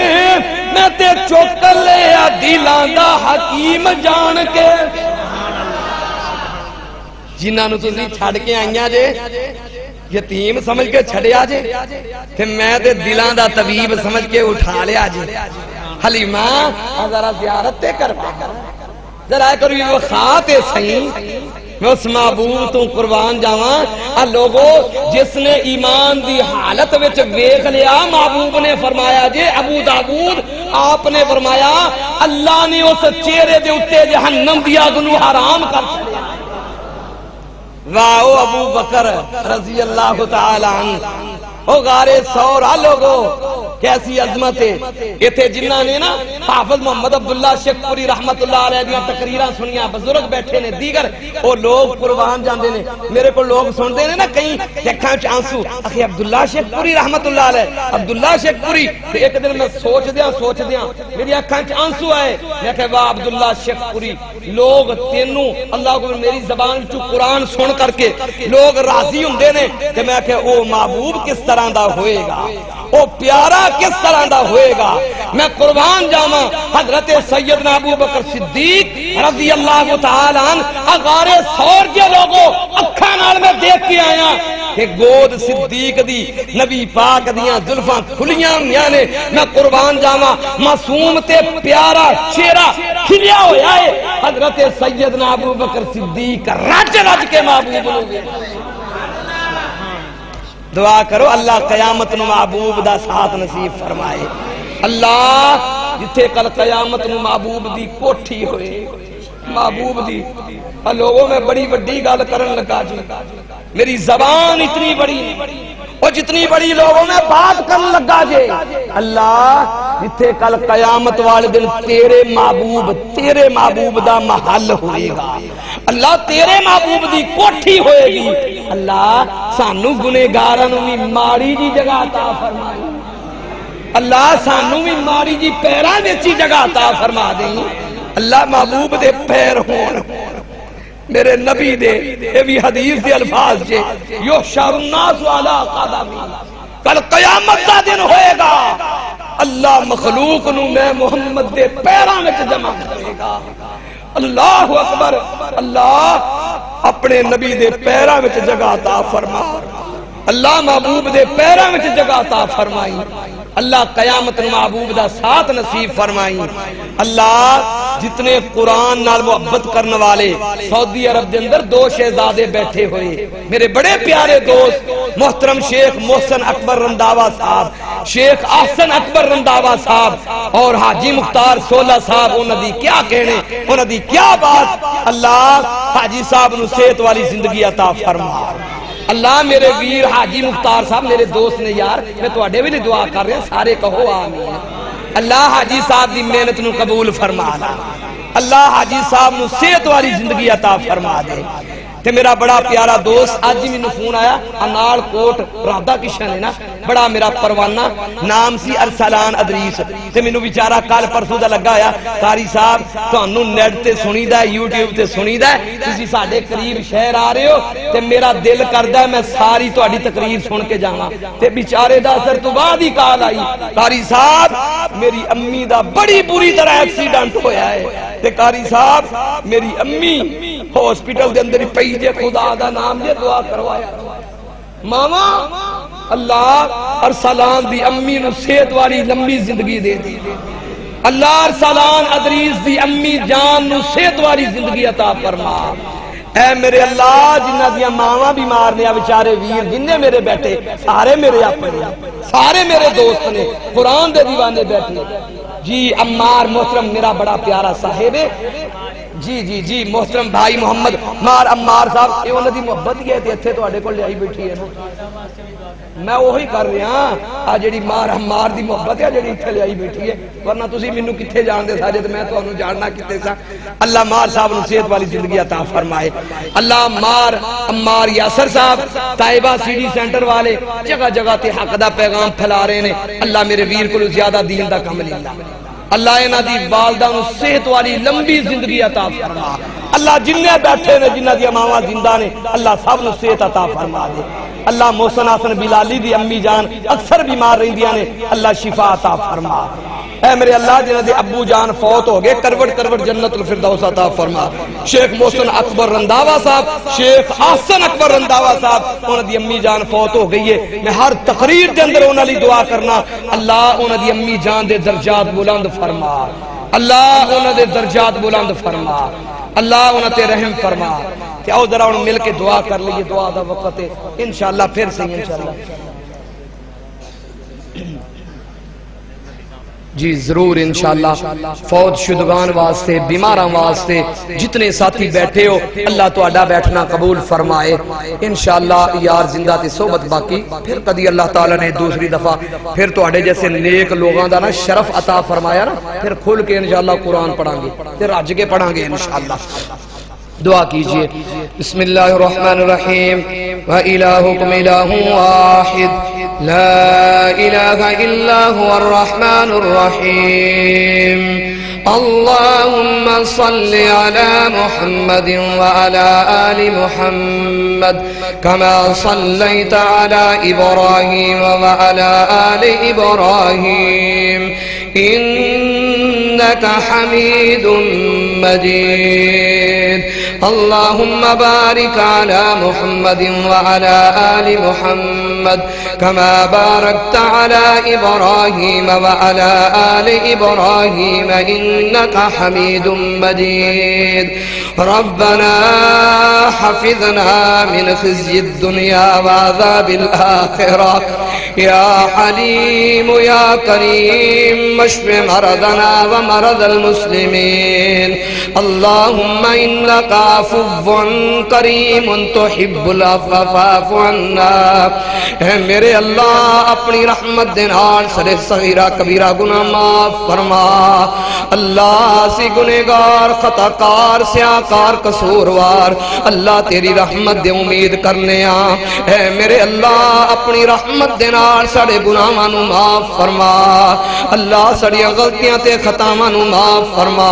میں تے چوکر لیا دلان دا حکیم جان کے جنہاں نو تسی چھڑ کے آئیاں جے یتیم سمجھ کے چھڑیا جے کہ میں تے دلان دا طبیب سمجھ کے اٹھا لیا جے حلیمہ ذرا زیارت تے کر ذرا کروی وہ خاتے سہی میں اس معبود تو قربان جاواں لوگو جس نے ایمان دی حالت وچ ویکھ لیا معبود نے فرمایا جے ابو داؤد آپ نے فرمایا اللہ نے اس چہرے دے اتے جہنم دی اگ نو حرام کر چھڑیا واہ ابو بکر رضی اللہ تعالی عنہ او غارے سورا لوگو کیسی عظمت ہے یہ تھے جنہ نے نا حافظ محمد عبداللہ شیخ پوری رحمت اللہ علیہ دیاں تقریران سنیاں بزرگ بیٹھے نے دیگر او لوگ قربان جاندے نے میرے کو لوگ سن دے نے نا کہیں دیکھاں چانسو اخی عبداللہ شیخ پوری رحمت اللہ علیہ عبداللہ شیخ پوری ایک دن میں سوچ دیاں میری اکھاں چانسو آئے میں کہے واہ عبداللہ شیخ پوری لوگ تینوں اللہ کو میری زبان چو قرآن سن کر کے لوگ راضی ہوں دے نے کہ میں کہے او محبوب کس طرح دا ہوئے گا او پیارا کس طرح دا ہوئے گا میں قربان جاواں حضرت سیدنا ابو بکر صدیق رضی اللہ تعالی عنہ اغارے سور کے لوگوں اکھاں نال میں دیکھ کے آیا کہ گود صدیق دی نبی پاک دیاں زلفاں کھلیاں میانے میں قربان جاواں معصوم تے پیارا چہرہ کھلیا ہویا ہے حضرت سیدنا ابو بکر صدیق رج رج کے محبوب ہوئے دعا کرو اللہ قیامت نو محبوب دا ساتھ نصیب فرمائے اللہ جتھے کل قیامت نو محبوب دی کوٹھی ہوئے محبوب دی لوگوں میں بڑی بڑی گال کرن لگا جی میری زبان اتنی بڑی اور جتنی بڑی لوگوں میں بات کرن لگا جے اللہ جتھے کل قیامت والے دن تیرے محبوب دا محل ہوئے گا اللہ تیرے محبوب دی کوٹھی ہوئے گی اللہ سانو گنہگاراں بھی ماڑی جی جگہ عطا فرمائی اللہ سانو بھی ماڑی جی پیراں وچ جگہ عطا فرما دیں اللہ محبوب دے پیر ہون میرے نبی دے یہ بھی حدیث دے الفاظ جے یحشر الناس علی قدمی کل قیامت دا دن ہوئے گا اللہ مخلوق نو میں محمد دے پیراں وچ جمع کرے گا اللہ اکبر اللہ اپنے نبی دے پیراں وچ جگہ عطا فرما اللہ محبوب دے پیراں وچ جگہ عطا فرمائی اللہ قیامت محبوب دا ساتھ نصیب فرمائی اللہ جتنے قرآن نال محبت کرنے والے سعودی عرب دے اندر 2 شہزادے بیٹھے ہوئے میرے بڑے پیارے دوست محترم شیخ محسن اکبر رنداوا صاحب شیخ احسن اکبر رنداوا صاحب اور حاجی مختار سولہ صاحب انہاں دی کیا کہنے انہاں دی کیا بات اللہ حاجی صاحب نو صحت والی زندگی عطا فرما اللہ میرے ویر حاجی مختار صاحب میرے دوست نے یار میں تو اڈے بھی نہیں دعا کر رہے ہیں سارے کہو آمین اللہ حاجی صاحب دی محنت نو قبول فرما لا اللہ حاجی صاحب نو صحت والی زندگی عطا فرما دے تے میرا بڑا پیارا دوست آج ہی میں فون آیا انال کوٹ رادہ کشن ہے نا بڑا میرا پروانہ نام سی ارسلان ادریس تے میں بیچارہ کال پرسوں دا لگا آیا قاری صاحب تو انہوں نیٹ تے سنی دا ہے یوٹیوب تے سنی دا ہے کسی ساڑھے قریب شہر آ رہے ہو تے میرا دل کردہ ہے میں ساری تو اڈی تقریر سن کے جانا تے بیچارے دا اثر تو بعد ہی کال آئی قاری صاحب میری امی دا بڑی بری طرح ایکسیڈنٹ ہویا ہے تے قاری صاحب میری امی ہاسپٹل دے اندر پیجے خدا دا نام دے دعا کروایا ماما اللہ ارسلان دی امی نو صحت والی لمبی زندگی دے دی اللہ ارسلان ادریس دی امی جان نو صحت والی زندگی عطا فرما اے میرے اللہ جنہ دیا ماما بیمار نے بیچارے ویر جننے میرے بیٹھے سارے میرے اپنے سارے میرے دوست نے قرآن دے دیوانے بیٹھے جی عمار محترم میرا بڑا پیارا صاحب ہے جی جی جی محترم بھائی محمد مار عمار صاحب یہ انہوں دی محبت گئے تھے اتھے تو آڑے کو لے آئی بیٹھی ہے میں وہی کر رہا ہاں آج جڑی مار عمار دی محبت ہے جڑی اتھے لے آئی بیٹھی ہے ورنہ تسی منو کتھے جان دے ساجے تو میں تو انہوں جاننا کتے سا اللہ مار صاحب نو صحت والی زندگی عطا فرمائے اللہ مار عمار یاسر صاحب طائبہ سی ڈی سینٹر والے جگہ جگہ تے حق دا پیغام پھیلا رہے ہیں اللہ میرے ویر کو زیادہ دین دا کم لینا اللہ انہاں دی والدہ نو صحت والی لمبی زندگی عطا فرما اللہ جننے بیٹھے نے جنہ دی ماما زندہ نے اللہ سب نو صحت عطا فرما دے اللہ محسن حسن بلالی دی امی جان اکثر بیمار رہی دیا نے اللہ شفا عطا فرما اے میرے اللہ جنہ دے ابو جان فوت ہو گئے کروٹ کروٹ جنت الفردوس عطا فرما شیخ محسن اکبر رنداوا صاحب شیخ حسن اکبر رنداوا صاحب انہوں دی امی جان فوت ہو گئی ہے میں ہر تقریر دے اندر انہوں لی دعا کرنا اللہ انہوں دی امی جان دے درجات بلند فرما اللہ انہوں دے درجات بلند فرما اللہ انہوں تے رحم فرما کہ آؤ ذرا انہوں مل کے دعا کر لئے دعا دا وقت ہے انشاءاللہ پھر سے انشاءاللہ جی ضرور انشاءاللہ فوت شدگان واسطے بیماران واسطے جتنے ساتھی بیٹھے ہو اللہ تو اڈا بیٹھنا قبول فرمائے انشاءاللہ یار زندہ تی صحبت باقی پھر قدی اللہ تعالیٰ نے دوسری دفعہ پھر تو اڈے جیسے نیک لوگاں دا نا شرف عطا فرمایا نا پھر کھل کے انشاءاللہ قرآن پڑھاں گے پھر راج کے پڑھاں گے انشاءاللہ دعا کیجئے بسم اللہ الرحمن الرحیم وَإِلَٰهُكُمْ إِلَٰهٌ وَاحِدٌ لَا إِلَٰهَ إِلَّا هُوَ الرَّحْمَنُ الرَّحِيمُ اللهم صل على محمد وعلى آل محمد كما صليت على إبراهيم وعلى آل إبراهيم إنك حميد مجيد اللهم بارك على محمد وعلى آل محمد كما باركت على إبراهيم وعلى آل إبراهيم إنك حميد مجيد ربنا حفظنا من خزي الدنيا وعذاب الآخرة يا حليم يا كريم اشف مرضنا ومرض المسلمين اللهم إنك عفو كريم تحب العفو فاعف عنا اے میرے اللہ اپنی رحمت دے نال سارے صغیرہ کبیرہ گناہ معاف فرما اللہ سی گنہگار خطا کار سیاکار قصوروار اللہ تیری رحمت دے امید کرنے اے میرے اللہ اپنی رحمت دے نال سارے گناہاں نو معاف فرما اللہ ساری غلطیاں تے خطاواں نو معاف فرما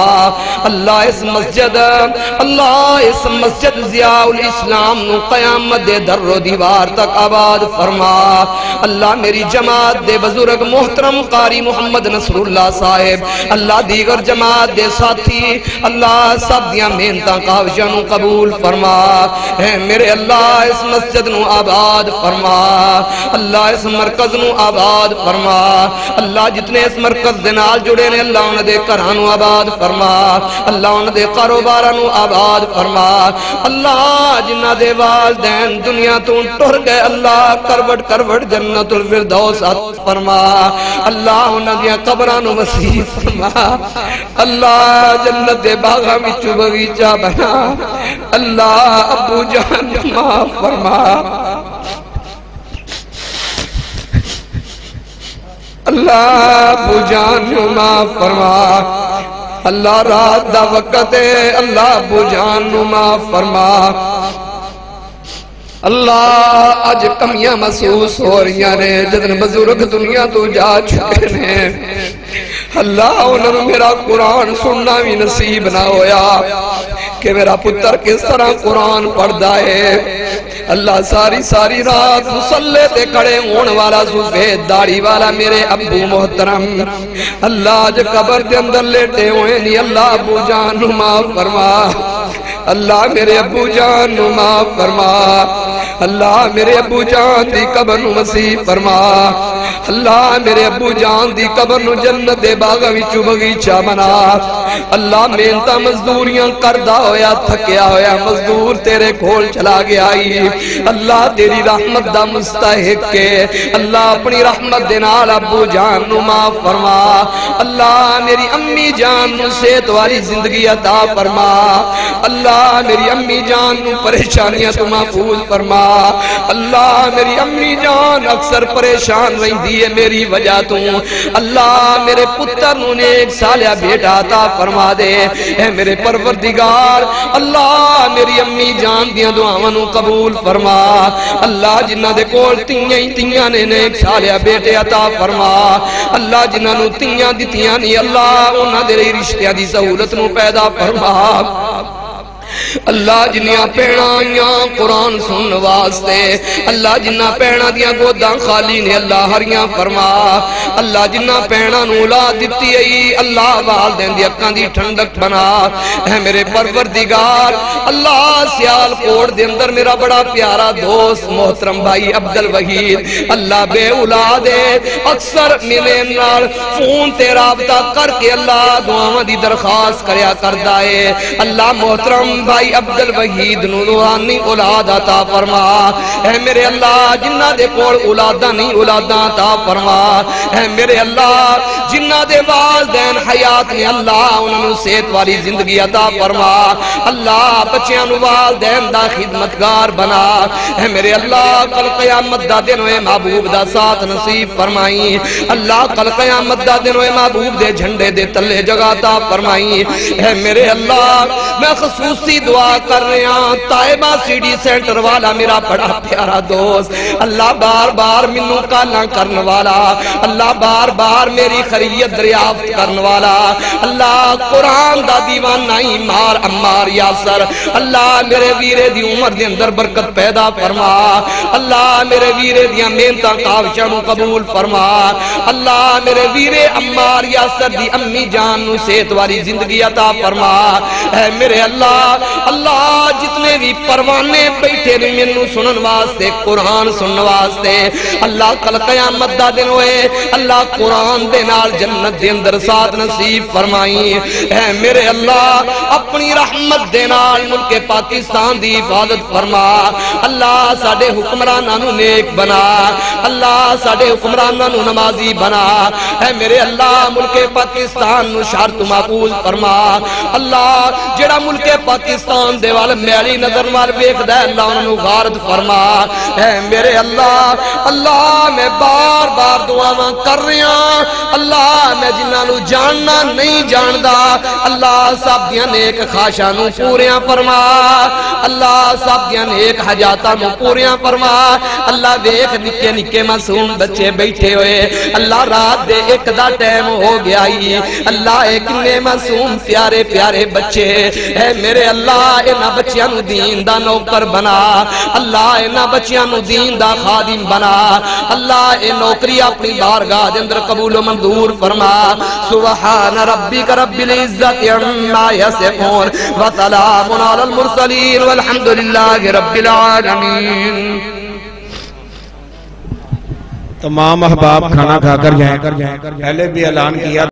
اللہ اس مسجد ضیاء الاسلام نو قیامت دے در و دیوار تک آباد فرما اللہ میری جماعت دے بزرگ محترم قاری محمد نصر اللہ صاحب اللہ دیگر جماعت دے ساتھی اللہ سب دیاں محنتاں کاوشاں نو قبول فرما اے میرے اللہ اس مسجد نو آباد فرما اللہ اس مرکز نو آباد فرما اللہ جتنے اس مرکز دے نال جڑے نے اللہ انہاں دے گھراں نو آباد فرما اللہ انہاں دے کاروباراں نو آباد فرما اللہ جنہ دے والدین دنیا تو ٹر گئے اللہ کروٹ کروٹ جنت الفردوس فرما اللہ انہاں دیاں قبراں نو وسیع فرما اللہ جنت دے باغاں وچ باغیچہ بنا اللہ ابو جان معاف فرما اللہ ابو جان نو معاف فرما اللہ رات دا وقت ہے اللہ ابو جان نو معاف فرما اللہ اج کمیاں محسوس ہو رہی ہیں جدن بزرگ دنیا تو جا چکے ہیں اللہ انہوں میرا قرآن سننا بھی نصیب نہ ہویا کہ میرا پتر کس طرح قرآن پڑھدا ہے اللہ ساری رات مصلے تے کھڑے ہون والا سفید داڑھی والا میرے ابو محترم اللہ آج قبر دے اندر لیٹے ہوئے نہیں اللہ ابو جان نو معاف فرما اللہ میرے ابو جان نو معاف فرما اللہ میرے ابو جان دی قبر نو مسیح فرما اللہ میرے ابو جان دی قبر نو جنت دے باغ وچ بغیچہ بنا اللہ محنتاں مزدوریاں کردا ہویا تھکیا ہویا مزدور تیرے کھول چلا گیا اللہ تیری رحمت دا مستحق ہے اللہ اپنی رحمت دے نال ابو جان نو معاف فرما اللہ میری امی جان نو صحت والی زندگی عطا فرما اللہ میری امی جان نو پریشانیاں تو محفوظ فرما اللہ میری امی جان اکثر پریشان رہندی ہے میری وجہ تو اللہ میرے پتر نو نیک صالح بیٹا عطا فرما دے اے میرے پروردگار اللہ میری امی جان دیاں دعاواں نو قبول فرما اللہ جنہ دے کول تیاں نے نیک صالح بیٹے عطا فرما اللہ جنہ نو تیاں دتیاں نہیں اللہ انہاں دے رشتیاں دی سہولت نو پیدا فرما اللہ جنیاں پیڑا آئیاں قرآن سن واسطے اللہ جنہ پیڑا دیاں گوداں خالی نے اللہ ہریاں فرما اللہ جنہ پیڑا نو اولاد دیتی ہے اللہ والدین دی اکاں دی ٹھنڈک بنا اے میرے پروردگار اللہ سیال کوڑ دے اندر میرا بڑا پیارا دوست محترم بھائی عبدالوحید اللہ بے اولاد ہے اکثر ملے نال فون تے رابطہ کر کے اللہ دعاواں دی درخواست کریا کردا ہے اللہ محترم بھائی عبدالوحید نورانی اولاد عطا فرما اے میرے اللہ جنہ دے کول اولاداں نہیں اولاداں عطا فرما اے میرے اللہ جنہ دے والدین حیات نے اللہ انہوں صحت والی زندگی عطا فرما اللہ بچیاں نو والدین دا خدمتگار بنا اے میرے اللہ کل قیامت دا دن ہوئے محبوب دا ساتھ نصیب فرمائی اللہ کل قیامت دا دن ہوئے محبوب دے جھنڈے دے تلے جگہ عطا فرمائی اے میرے اللہ میں خصوصی دعا کر رہے ہیں طائبہ سی ڈی سینٹر والا میرا بڑا پیارا دوست اللہ بار بار منو کالاں کرن والا اللہ بار بار میری خیریت دریافت کرن والا اللہ قرآن دا دیوانہ مار عمار یاسر اللہ میرے ویرے دی عمر دے اندر برکت پیدا فرما اللہ میرے ویرے دیاں محنتاں کاوشاں نو قبول فرما اللہ میرے ویرے عمار یاسر دی امی جان نو صحت والی زندگی عطا فرما اے میرے اللہ اللہ جتنے بھی پروانے بیٹھے نے منو سنن واسطے قرآن سنن واسطے اللہ کل قیامت دا دن ہوئے اللہ قرآن دے نال جنت دے اندر ساتھ نصیب فرمائی اے میرے اللہ اپنی رحمت دے نال ملک پاکستان دی حفاظت فرما اللہ ساڈے حکمراناں نو نیک بنا اللہ ساڈے حکمراناں نو نمازی بنا اے میرے اللہ ملک پاکستان نو شرط محفوظ فرما اللہ جڑا ملک پاکستان دے وال میلی نظر مار ویکھدا ہے اللہ انہوں غارت فرما اے میرے اللہ اللہ میں بار بار دعاواں کر رہا اللہ میں جنہاں نو جاننا نہیں جاندا اللہ سب دیاں نیک خواہشاں نو پوریاں فرما اللہ سب دیاں نیک حاجاتاں نو پوریاں فرما اللہ ویکھ نکے نکے معصوم بچے بیٹھے ہوئے اللہ رات دے ایک دا ٹائم ہو گیا ہی اللہ ایک نے معصوم پیارے پیارے بچے اے میرے اللہ اینا بچیاں نو دین دا نوکر بنا اللہ اینا بچیاں نو دین دا خادم بنا اللہ اے نوکری اپنی بارگاہ دے اندر قبول و منظور فرما سبحان ربک رب العزت عما یصفون وسلام علی المرسلین والحمدللہ رب العالمین تمام احباب کھانا کھا کر جائیں پہلے بھی اعلان کیا